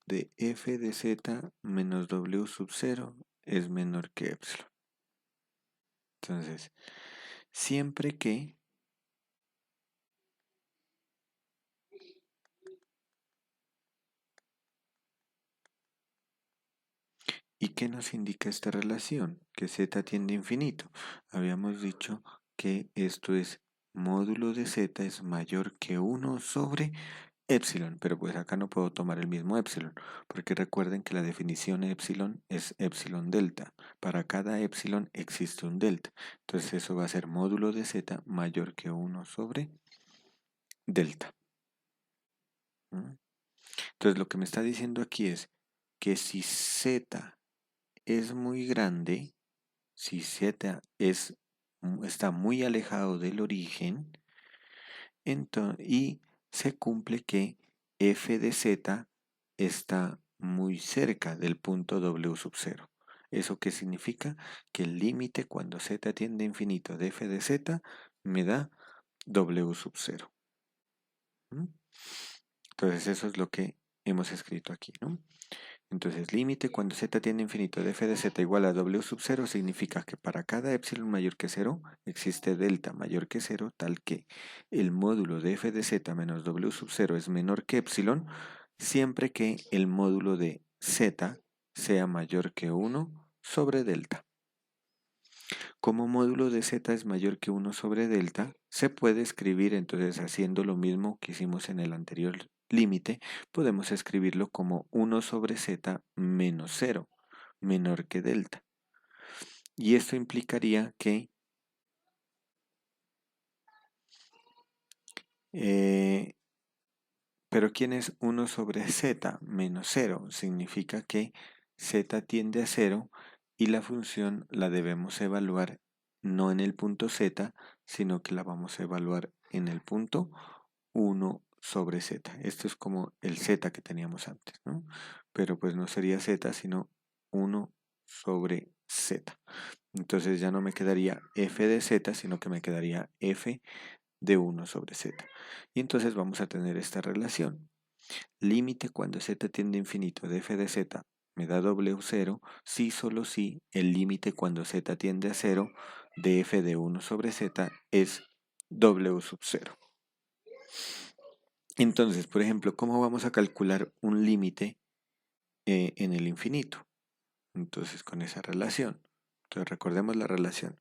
de f de z menos w sub 0 es menor que epsilon. Entonces, siempre que ¿y qué nos indica esta relación? Que z tiende a infinito. Habíamos dicho que esto es módulo de z es mayor que 1 sobre epsilon, pero pues acá no puedo tomar el mismo epsilon, porque recuerden que la definición de epsilon es epsilon delta. Para cada epsilon existe un delta. Entonces eso va a ser módulo de z mayor que 1 sobre delta. Entonces lo que me está diciendo aquí es que si z es muy grande, si z está muy alejado del origen, y se cumple que f de z está muy cerca del punto w sub 0. ¿Eso qué significa? Que el límite cuando z tiende a infinito de f de z me da w sub 0. Entonces eso es lo que hemos escrito aquí, ¿no? Entonces, límite cuando z tiende a infinito de f de z igual a w sub 0 significa que para cada epsilon mayor que 0 existe delta mayor que 0, tal que el módulo de f de z menos w sub 0 es menor que epsilon, siempre que el módulo de z sea mayor que 1 sobre delta. Como módulo de z es mayor que 1 sobre delta, se puede escribir entonces haciendo lo mismo que hicimos en el anterior límite, podemos escribirlo como 1 sobre z menos 0, menor que delta. Y esto implicaría que pero ¿quién es 1 sobre z menos 0? Significa que z tiende a 0 y la función la debemos evaluar no en el punto z, sino que la vamos a evaluar en el punto 1 sobre z. Esto es como el z que teníamos antes, ¿no? Pero pues no sería z, sino 1 sobre z. Entonces ya no me quedaría f de z, sino que me quedaría f de 1 sobre z. Y entonces vamos a tener esta relación. Límite cuando z tiende a infinito de f de z me da w0 si solo si el límite cuando z tiende a 0 de f de 1 sobre z es w sub 0. Entonces, por ejemplo, ¿cómo vamos a calcular un límite en el infinito? Entonces, con esa relación. Entonces, recordemos la relación.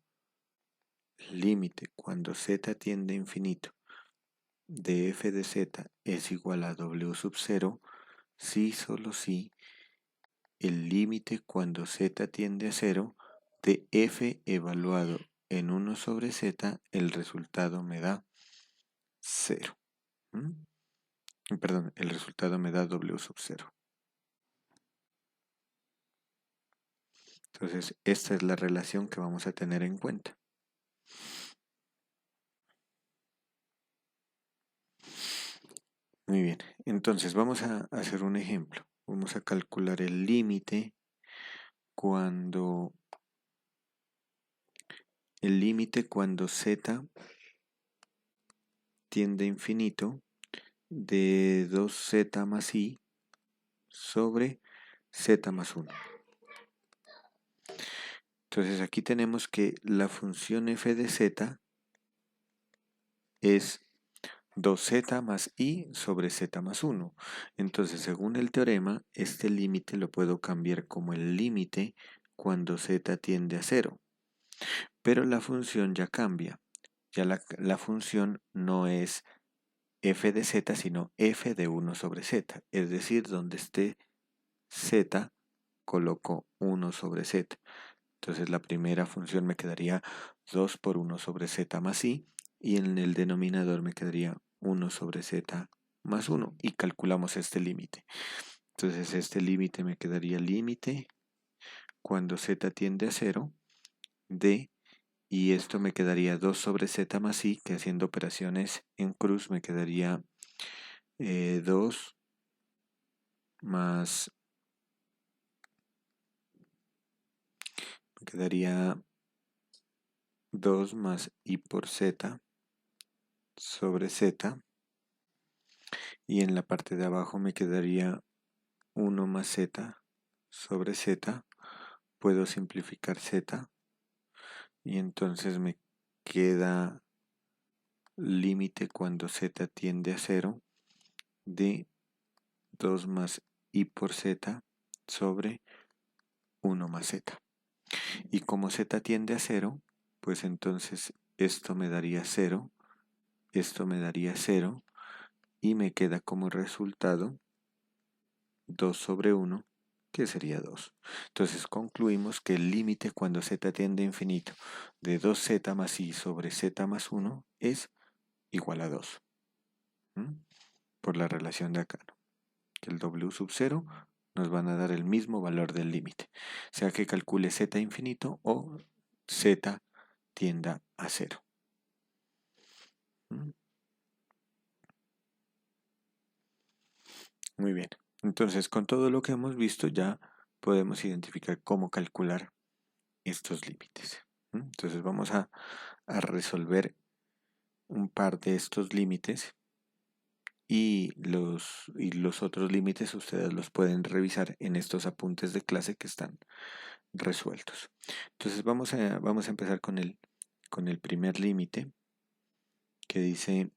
límite cuando z tiende a infinito de f de z es igual a w sub 0 si solo si el límite cuando z tiende a 0 de f evaluado en 1 sobre z, el resultado me da 0. Perdón, el resultado me da w sub 0. Entonces, esta es la relación que vamos a tener en cuenta. Muy bien, entonces vamos a hacer un ejemplo. Vamos a calcular el límite cuando z tiende a infinito de 2z más i sobre z más 1. Entonces aquí tenemos que la función f de z es 2z más i sobre z más 1. Entonces, según el teorema, este límite lo puedo cambiar como el límite cuando z tiende a 0. Pero la función ya cambia. Ya la función no es f de z, sino f de 1 sobre z. Es decir, donde esté z, coloco 1 sobre z. Entonces la primera función me quedaría 2 por 1 sobre z más i, y en el denominador me quedaría 1 sobre z más 1, y calculamos este límite. Entonces este límite me quedaría límite cuando z tiende a 0 de, y esto me quedaría 2 sobre z más i, que haciendo operaciones en cruz me quedaría 2 más, me quedaría 2 más i por z sobre z, y en la parte de abajo me quedaría 1 más z sobre z. Puedo simplificar z y entonces me queda límite cuando z tiende a 0 de 2 más i por z sobre 1 más z. Y como z tiende a 0, pues entonces esto me daría 0, esto me daría 0, y me queda como resultado 2 sobre 1, que sería 2. Entonces concluimos que el límite cuando z tiende a infinito de 2z más i sobre z más 1 es igual a 2. Por la relación de acá, ¿no? Que el w sub 0 nos van a dar el mismo valor del límite, sea que calcule z infinito o z tienda a 0. Muy bien, entonces con todo lo que hemos visto ya podemos identificar cómo calcular estos límites. Entonces vamos a resolver un par de estos límites, y los otros límites ustedes los pueden revisar en estos apuntes de clase que están resueltos. Entonces vamos a empezar con el primer límite, que dice: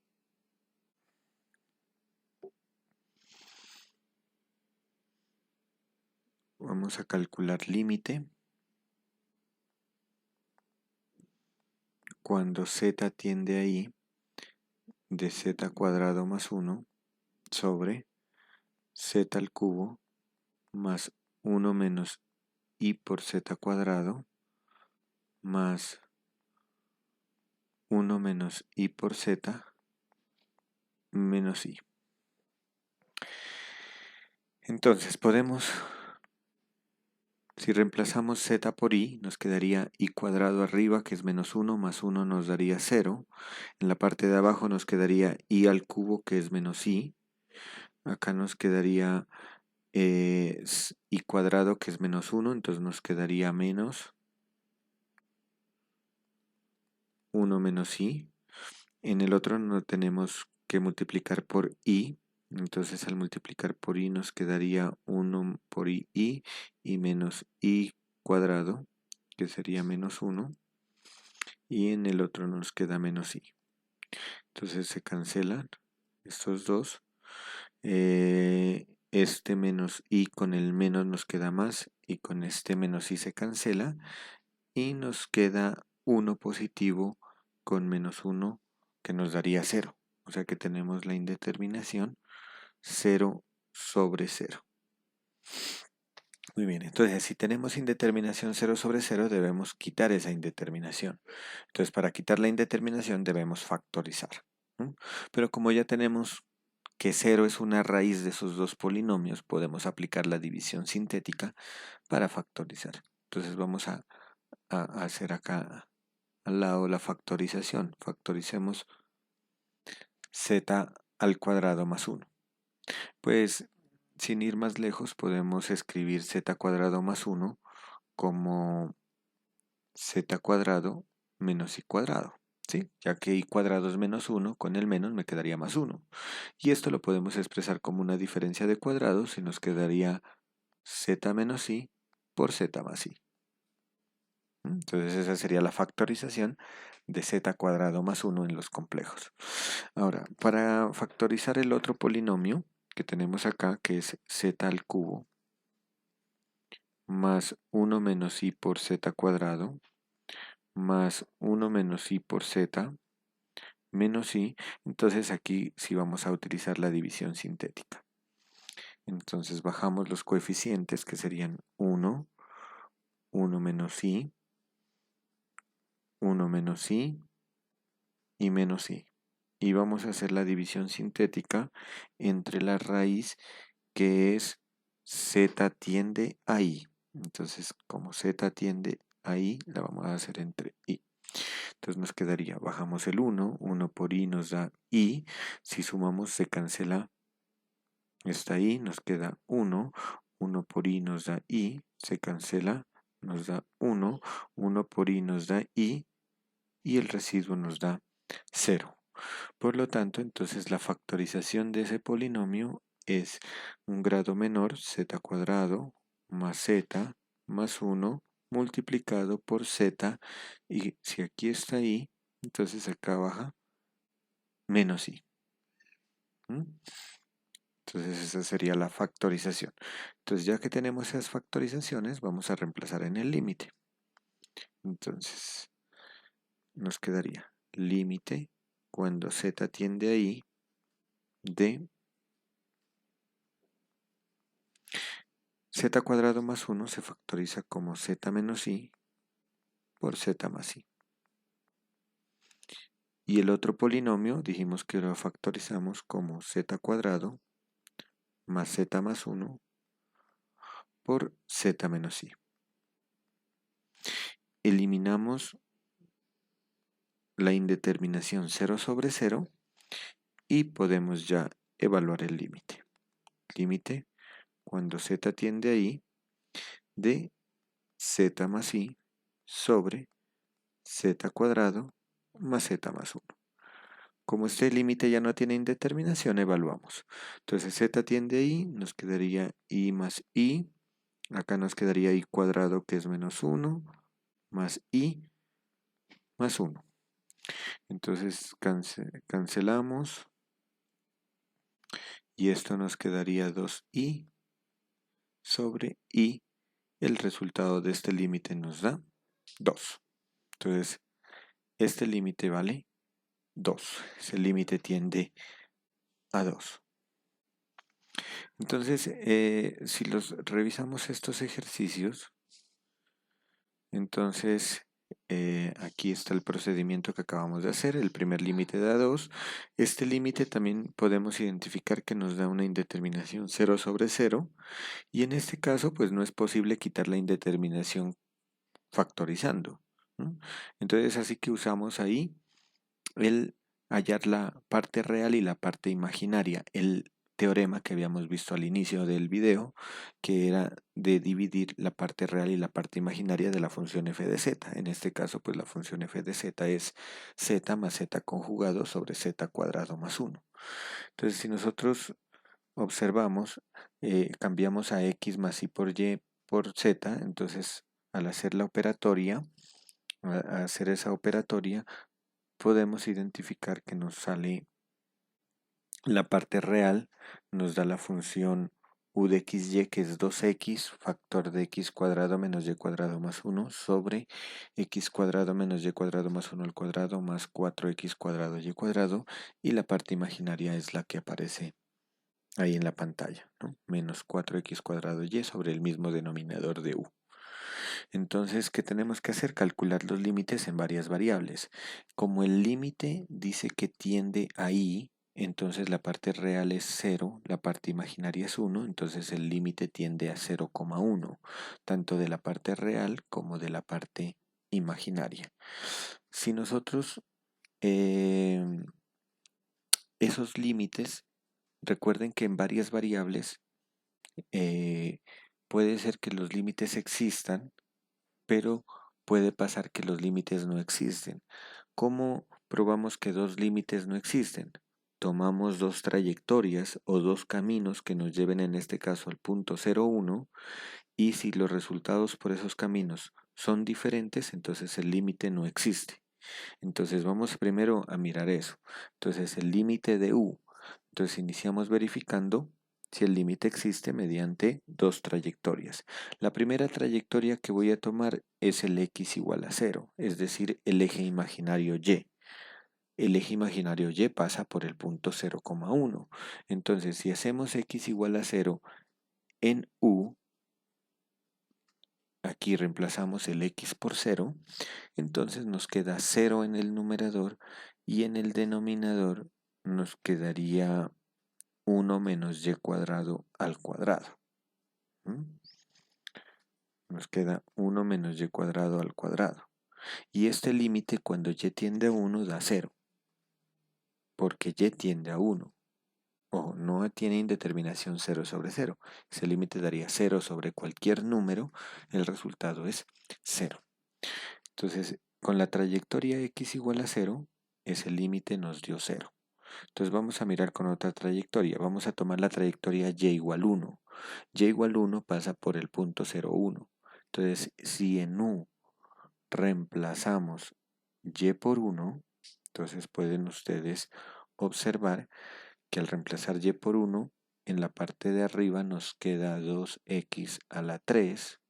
vamos a calcular límite cuando z tiende a i de z cuadrado más 1 sobre z al cubo más 1 menos i por z cuadrado más 1 menos i por z menos i. Entonces podemos, si reemplazamos z por i, nos quedaría i cuadrado arriba, que es menos 1, más 1 nos daría 0. En la parte de abajo nos quedaría i al cubo, que es menos i. Acá nos quedaría i cuadrado, que es menos 1, entonces nos quedaría menos 1 menos i. En el otro no tenemos que multiplicar por i, entonces al multiplicar por i nos quedaría 1 por i y menos i cuadrado, que sería menos 1, y en el otro nos queda menos i. Entonces se cancelan estos dos. Este menos i con el menos nos queda más, y con este menos i se cancela, y nos queda 1 positivo con menos 1 que nos daría 0. O sea que tenemos la indeterminación 0 sobre 0. Muy bien, entonces si tenemos indeterminación 0 sobre 0 debemos quitar esa indeterminación. Entonces para quitar la indeterminación debemos factorizar. ¿No? Pero como ya tenemos que 0 es una raíz de esos dos polinomios, podemos aplicar la división sintética para factorizar. Entonces vamos a hacer acá al lado la factorización. Factoricemos z al cuadrado más 1. Pues sin ir más lejos podemos escribir z cuadrado más 1 como z cuadrado menos i cuadrado. ¿Sí? Ya que i cuadrado es menos 1, con el menos me quedaría más 1. Y esto lo podemos expresar como una diferencia de cuadrados y nos quedaría z menos i por z más i. Entonces esa sería la factorización de z cuadrado más 1 en los complejos. Ahora, para factorizar el otro polinomio que tenemos acá, que es z al cubo más 1 menos i por z cuadrado más 1 menos i por z menos i, entonces aquí sí vamos a utilizar la división sintética. Entonces bajamos los coeficientes que serían 1, 1 menos i, 1 menos i y menos i. Y vamos a hacer la división sintética entre la raíz que es z tiende a i. Entonces como z tiende a i, la vamos a hacer entre i. Entonces nos quedaría, bajamos el 1, 1 por i nos da i, si sumamos se cancela esta i, nos queda 1, 1 por i nos da i, se cancela, nos da 1, 1 por i nos da i y el residuo nos da 0. Por lo tanto, entonces la factorización de ese polinomio es un grado menor, z cuadrado más z más 1 multiplicado por z, y si aquí está i, entonces acá baja menos i. ¿Mm? Entonces esa sería la factorización. Entonces ya que tenemos esas factorizaciones, vamos a reemplazar en el límite. Entonces nos quedaría límite cuando z tiende a i de z cuadrado más 1 se factoriza como z menos i por z más i. Y el otro polinomio dijimos que lo factorizamos como z cuadrado más z más 1 por z menos i. Eliminamos la indeterminación 0 sobre 0 y podemos ya evaluar el límite. Límite cuando z tiende a i de z más i sobre z cuadrado más z más 1. Como este límite ya no tiene indeterminación, evaluamos. Entonces z tiende a i, nos quedaría i más i. Acá nos quedaría i cuadrado, que es menos 1, más i más 1. Entonces cancelamos. Y esto nos quedaría 2i sobre i. El resultado de este límite nos da 2. Entonces, este límite vale 2. Ese límite tiende a 2. Entonces, si los revisamos estos ejercicios, entonces aquí está el procedimiento que acabamos de hacer. El primer límite da 2. Este límite también podemos identificar que nos da una indeterminación 0 sobre 0. Y en este caso, pues no es posible quitar la indeterminación factorizando, ¿no? Entonces, así que usamos ahí el hallar la parte real y la parte imaginaria, el teorema que habíamos visto al inicio del video, que era de dividir la parte real y la parte imaginaria de la función f de z. En este caso, pues la función f de z es z más z conjugado sobre z cuadrado más 1. Entonces, si nosotros observamos, cambiamos a x más y por y por z, entonces al hacer la operatoria, a hacer esa operatoria, podemos identificar que nos sale la parte real, nos da la función u de xy, que es 2x, factor de x cuadrado menos y cuadrado más 1, sobre x cuadrado menos y cuadrado más 1 al cuadrado, más 4x cuadrado y cuadrado, y la parte imaginaria es la que aparece ahí en la pantalla, ¿no? Menos 4x cuadrado y sobre el mismo denominador de u. Entonces, ¿qué tenemos que hacer? Calcular los límites en varias variables. Como el límite dice que tiende a y, entonces la parte real es 0, la parte imaginaria es 1, entonces el límite tiende a 0,1, tanto de la parte real como de la parte imaginaria. Si nosotros esos límites, recuerden que en varias variables puede ser que los límites existan, pero puede pasar que los límites no existen. ¿Cómo probamos que dos límites no existen? Tomamos dos trayectorias o dos caminos que nos lleven en este caso al punto 0,1, y si los resultados por esos caminos son diferentes, entonces el límite no existe. Entonces vamos primero a mirar eso. Entonces el límite de u. Entonces iniciamos verificando si el límite existe mediante dos trayectorias. La primera trayectoria que voy a tomar es el x igual a 0, es decir, el eje imaginario y. El eje imaginario y pasa por el punto 0,1. Entonces, si hacemos x igual a 0 en u, aquí reemplazamos el x por 0, entonces nos queda 0 en el numerador y en el denominador nos quedaría 1 menos y cuadrado al cuadrado. Nos queda 1 menos y cuadrado al cuadrado. Y este límite cuando y tiende a 1 da 0, porque y tiende a 1. Ojo, no tiene indeterminación 0 sobre 0. Ese límite daría 0 sobre cualquier número, el resultado es 0. Entonces, con la trayectoria x igual a 0, ese límite nos dio 0. Entonces vamos a mirar con otra trayectoria. Vamos a tomar la trayectoria y igual 1. Y igual 1 pasa por el punto 0,1. Entonces, si en u reemplazamos y por 1, entonces pueden ustedes observar que al reemplazar y por 1, en la parte de arriba nos queda 2x a la 3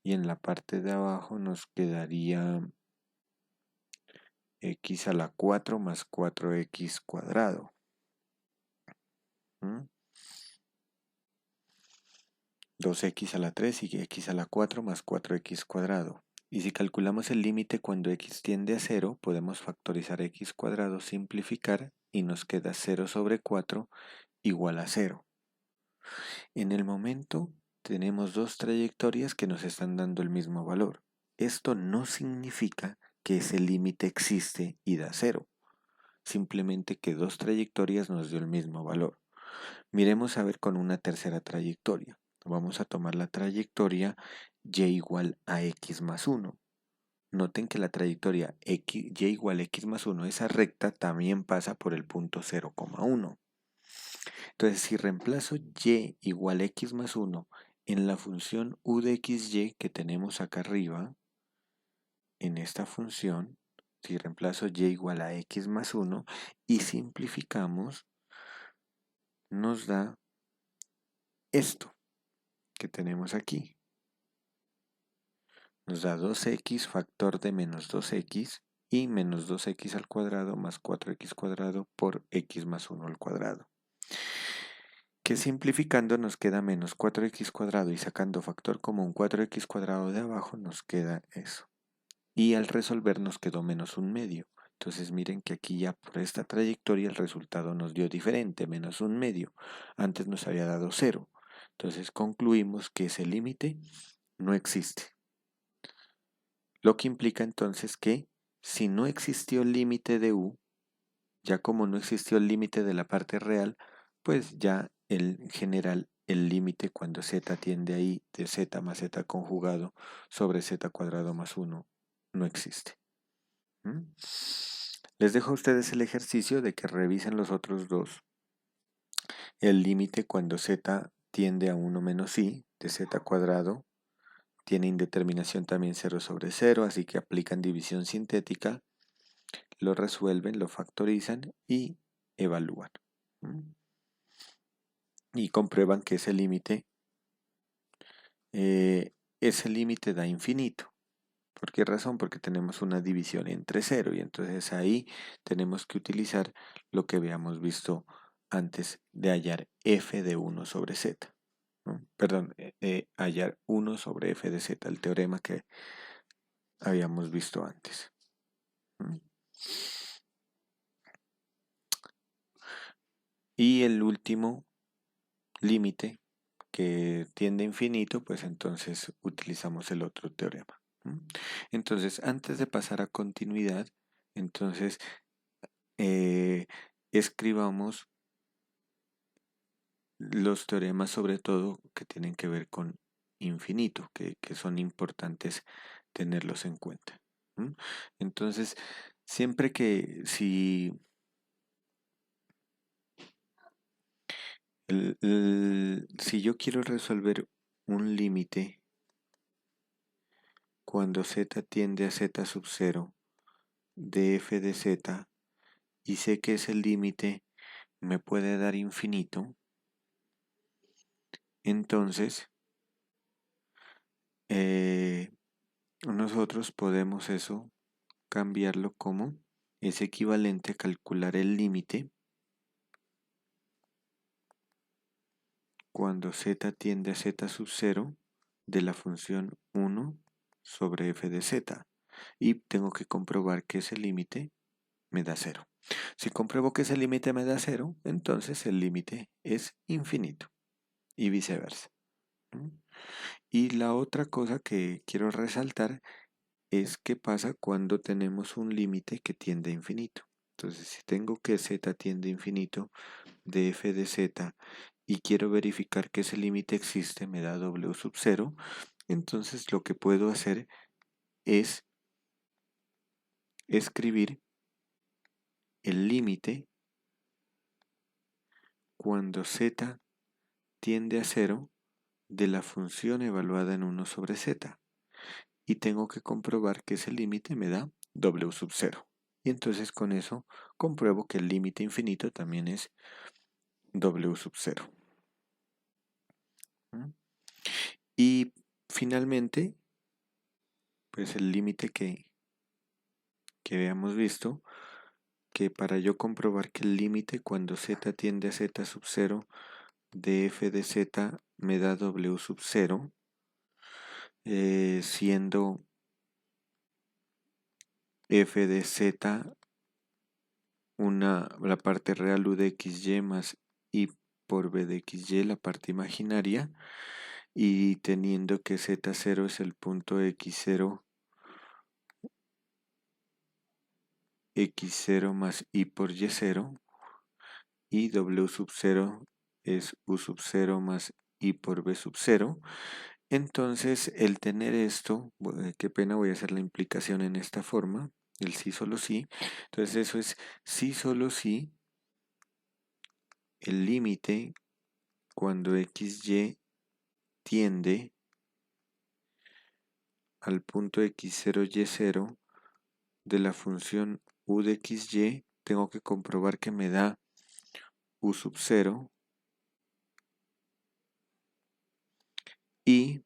y en la parte de abajo nos quedaría x a la 4 más 4x cuadrado. 2x a la 3 y x a la 4 más 4x cuadrado. Y si calculamos el límite cuando x tiende a 0, podemos factorizar x cuadrado, simplificar, y nos queda 0 sobre 4 igual a 0. En el momento tenemos dos trayectorias que nos están dando el mismo valor. Esto no significa que ese límite existe y da 0. Simplemente que dos trayectorias nos dio el mismo valor. Miremos a ver con una tercera trayectoria. Vamos a tomar la trayectoria y igual a x más 1. Noten que la trayectoria y igual a x más 1, esa recta también pasa por el punto 0,1. Entonces, si reemplazo y igual a x más 1 en la función u de xy que tenemos acá arriba, en esta función, si reemplazo y igual a x más 1 y simplificamos, nos da esto que tenemos aquí. Nos da 2x factor de menos 2x y menos 2x al cuadrado más 4x cuadrado por x más 1 al cuadrado. Que simplificando nos queda menos 4x cuadrado y sacando factor común 4x cuadrado de abajo nos queda eso. Y al resolver nos quedó menos 1/2. Entonces miren que aquí ya por esta trayectoria el resultado nos dio diferente, menos 1/2. Antes nos había dado 0. Entonces concluimos que ese límite no existe. Lo que implica entonces que si no existió el límite de u, ya como no existió el límite de la parte real, pues ya en general el límite cuando z tiende ahí de z más z conjugado sobre z cuadrado más 1 no existe. Les dejo a ustedes el ejercicio de que revisen los otros dos. El límite cuando z tiende a 1 menos i de z cuadrado tiene indeterminación también 0 sobre 0, así que aplican división sintética, lo resuelven, lo factorizan y evalúan. y comprueban que ese límite da infinito. ¿Por qué razón? Porque tenemos una división entre cero y entonces ahí tenemos que utilizar lo que habíamos visto antes de hallar f de 1 sobre z. ¿No? Perdón, hallar 1 sobre f de z, el teorema que habíamos visto antes. ¿No? Y el último límite que tiende a infinito, pues entonces utilizamos el otro teorema. ¿No? Entonces, antes de pasar a continuidad, entonces escribamos los teoremas sobre todo que tienen que ver con infinito, que son importantes tenerlos en cuenta. ¿Mm? Entonces, siempre que si yo quiero resolver un límite cuando z tiende a z sub 0 de f de z y sé que ese límite me puede dar infinito, entonces nosotros podemos eso cambiarlo como es equivalente a calcular el límite cuando z tiende a z sub 0 de la función 1 sobre f de z y tengo que comprobar que ese límite me da 0. Si compruebo que ese límite me da 0, entonces el límite es infinito y viceversa. ¿No? Y la otra cosa que quiero resaltar es qué pasa cuando tenemos un límite que tiende a infinito. Entonces, si tengo que z tiende a infinito de f de z y quiero verificar que ese límite existe, me da w sub 0, entonces lo que puedo hacer es escribir el límite cuando z tiende a 0 de la función evaluada en 1 sobre z. Y tengo que comprobar que ese límite me da w sub 0. Y entonces con eso compruebo que el límite infinito también es w sub 0. ¿Mm? Y finalmente, pues el límite que habíamos visto, que para yo comprobar que el límite cuando z tiende a z sub 0 de f de z me da w sub 0, siendo f de z la parte real u de xy más y por b de xy, la parte imaginaria, y teniendo que z0 es el punto x0 más y por y0 y w sub 0 es u sub 0 más y por b sub 0. Entonces, el tener esto, qué pena, voy a hacer la implicación en esta forma, el sí solo sí. Entonces, eso es sí solo sí, el límite cuando xy tiende al punto x0, y0 de la función u de xy, tengo que comprobar que me da u sub 0 y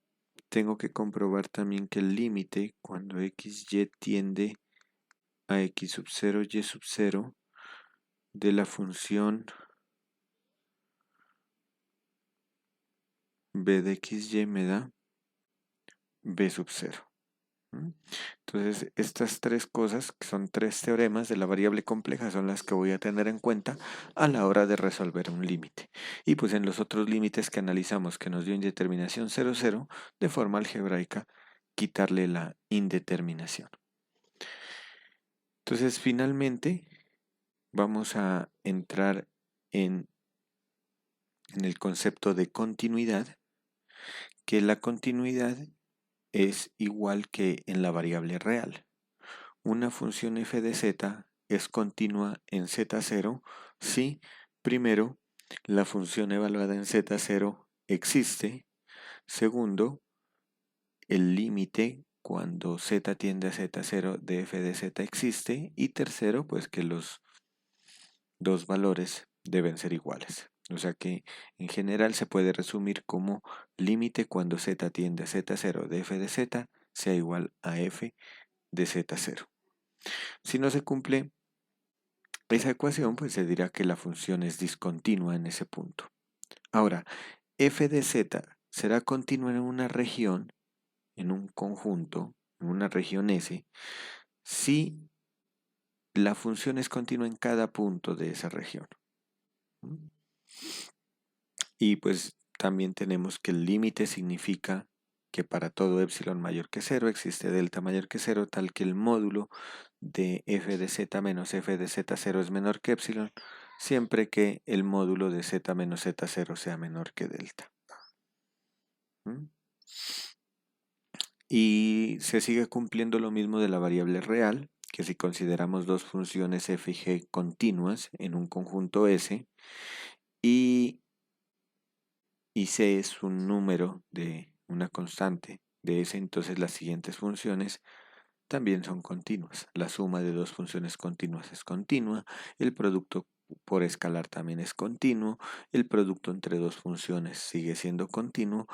tengo que comprobar también que el límite cuando xy tiende a x sub 0, y sub 0 de la función b de xy me da b sub 0. Entonces, estas tres cosas, que son tres teoremas de la variable compleja, son las que voy a tener en cuenta a la hora de resolver un límite. Y pues en los otros límites que analizamos, que nos dio indeterminación 0, 0, de forma algebraica, quitarle la indeterminación. Entonces, finalmente, vamos a entrar en el concepto de continuidad, que la continuidad es igual que en la variable real. Una función f de z es continua en z0 si, primero, la función evaluada en z0 existe, segundo, el límite cuando z tiende a z0 de f de z existe, y tercero, pues que los dos valores deben ser iguales. O sea que en general se puede resumir como límite cuando z tiende a z0 de f de z sea igual a f de z0. Si no se cumple esa ecuación, pues se dirá que la función es discontinua en ese punto. Ahora, f de z será continua en una región, en un conjunto, en una región S, si la función es continua en cada punto de esa región. Y pues también tenemos que el límite significa que para todo epsilon mayor que 0 existe delta mayor que 0, tal que el módulo de f de z menos f de z0 es menor que epsilon, siempre que el módulo de z menos z0 sea menor que delta. ¿Mm? Y se sigue cumpliendo lo mismo de la variable real, que si consideramos dos funciones f y g continuas en un conjunto S, y C es un número de una constante de S, entonces las siguientes funciones también son continuas. La suma de dos funciones continuas es continua, el producto por escalar también es continuo, el producto entre dos funciones sigue siendo continuo,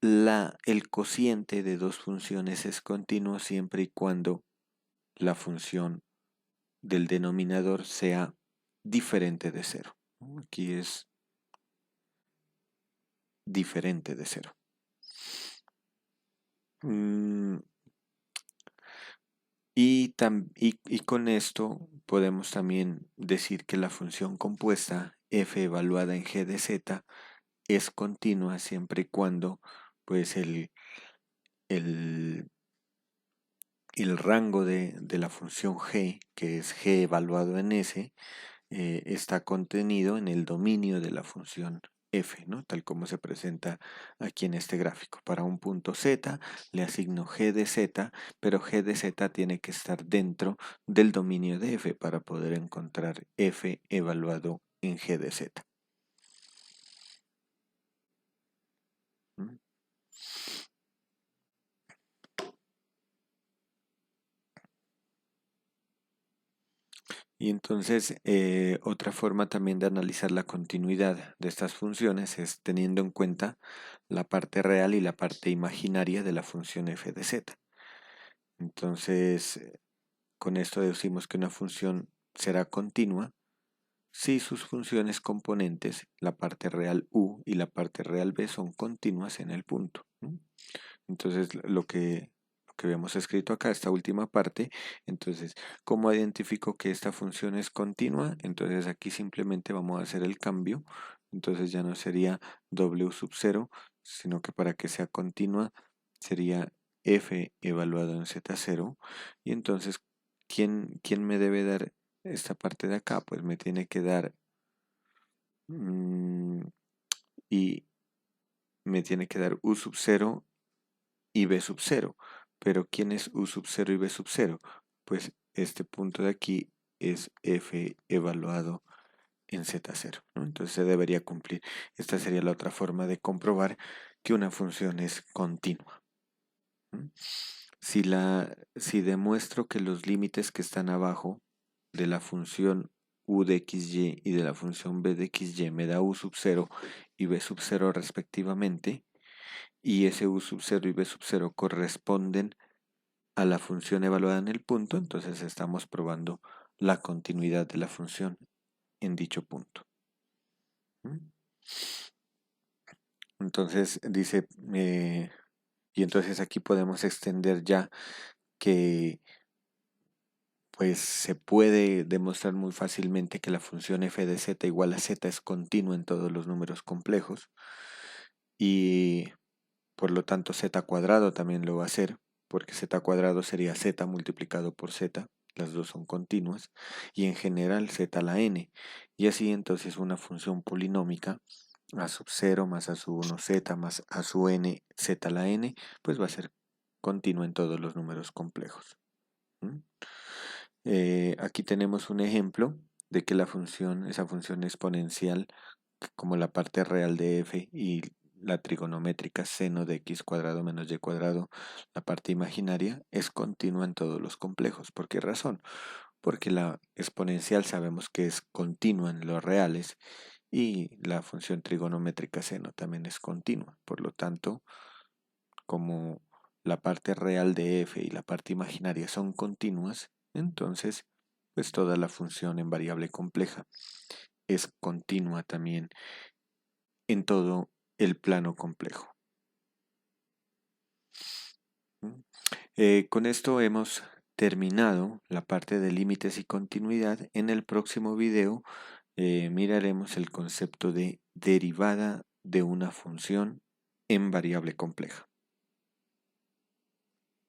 el cociente de dos funciones es continuo siempre y cuando la función del denominador sea diferente de cero. Aquí es diferente de cero. Y con esto podemos también decir que la función compuesta f evaluada en g de z es continua siempre y cuando pues el, el rango de la función g, que es g evaluado en s, está contenido en el dominio de la función f, ¿no? Tal como se presenta aquí en este gráfico. Para un punto z le asigno g de z, pero g de z tiene que estar dentro del dominio de f para poder encontrar f evaluado en g de z. ¿Mm? Y entonces, otra forma también de analizar la continuidad de estas funciones es teniendo en cuenta la parte real y la parte imaginaria de la función f de z. Entonces, con esto deducimos que una función será continua si sus funciones componentes, la parte real u y la parte real b, son continuas en el punto. Entonces, lo que habíamos escrito acá, esta última parte, entonces, ¿cómo identifico que esta función es continua? Entonces aquí simplemente vamos a hacer el cambio. Entonces ya no sería w sub 0, sino que para que sea continua sería f evaluado en z0. Y entonces, ¿quién me debe dar esta parte de acá? Pues me tiene que dar y me tiene que dar u sub 0 y b sub 0. Pero ¿quién es u sub 0 y b sub 0? Pues este punto de aquí es f evaluado en z0, ¿no? Entonces se debería cumplir. Esta sería la otra forma de comprobar que una función es continua. Si demuestro que los límites que están abajo de la función u de xy y de la función b de xy me da u sub 0 y b sub 0 respectivamente, y ese u sub 0 y b sub 0 corresponden a la función evaluada en el punto, entonces estamos probando la continuidad de la función en dicho punto. Entonces dice, y entonces aquí podemos extender ya que pues se puede demostrar muy fácilmente que la función f de z igual a z es continua en todos los números complejos, y por lo tanto z cuadrado también lo va a hacer, porque z cuadrado sería z multiplicado por z, las dos son continuas, y en general z a la n, y así entonces una función polinómica a sub 0 más a sub 1 z más a sub n z a la n, pues va a ser continua en todos los números complejos. Aquí tenemos un ejemplo de que esa función exponencial, como la parte real de f y la trigonométrica seno de x cuadrado menos y cuadrado, la parte imaginaria, es continua en todos los complejos. ¿Por qué razón? Porque la exponencial sabemos que es continua en los reales y la función trigonométrica seno también es continua. Por lo tanto, como la parte real de f y la parte imaginaria son continuas, entonces pues toda la función en variable compleja es continua también en todo el plano complejo. Con esto hemos terminado la parte de límites y continuidad. En el próximo video miraremos el concepto de derivada de una función en variable compleja.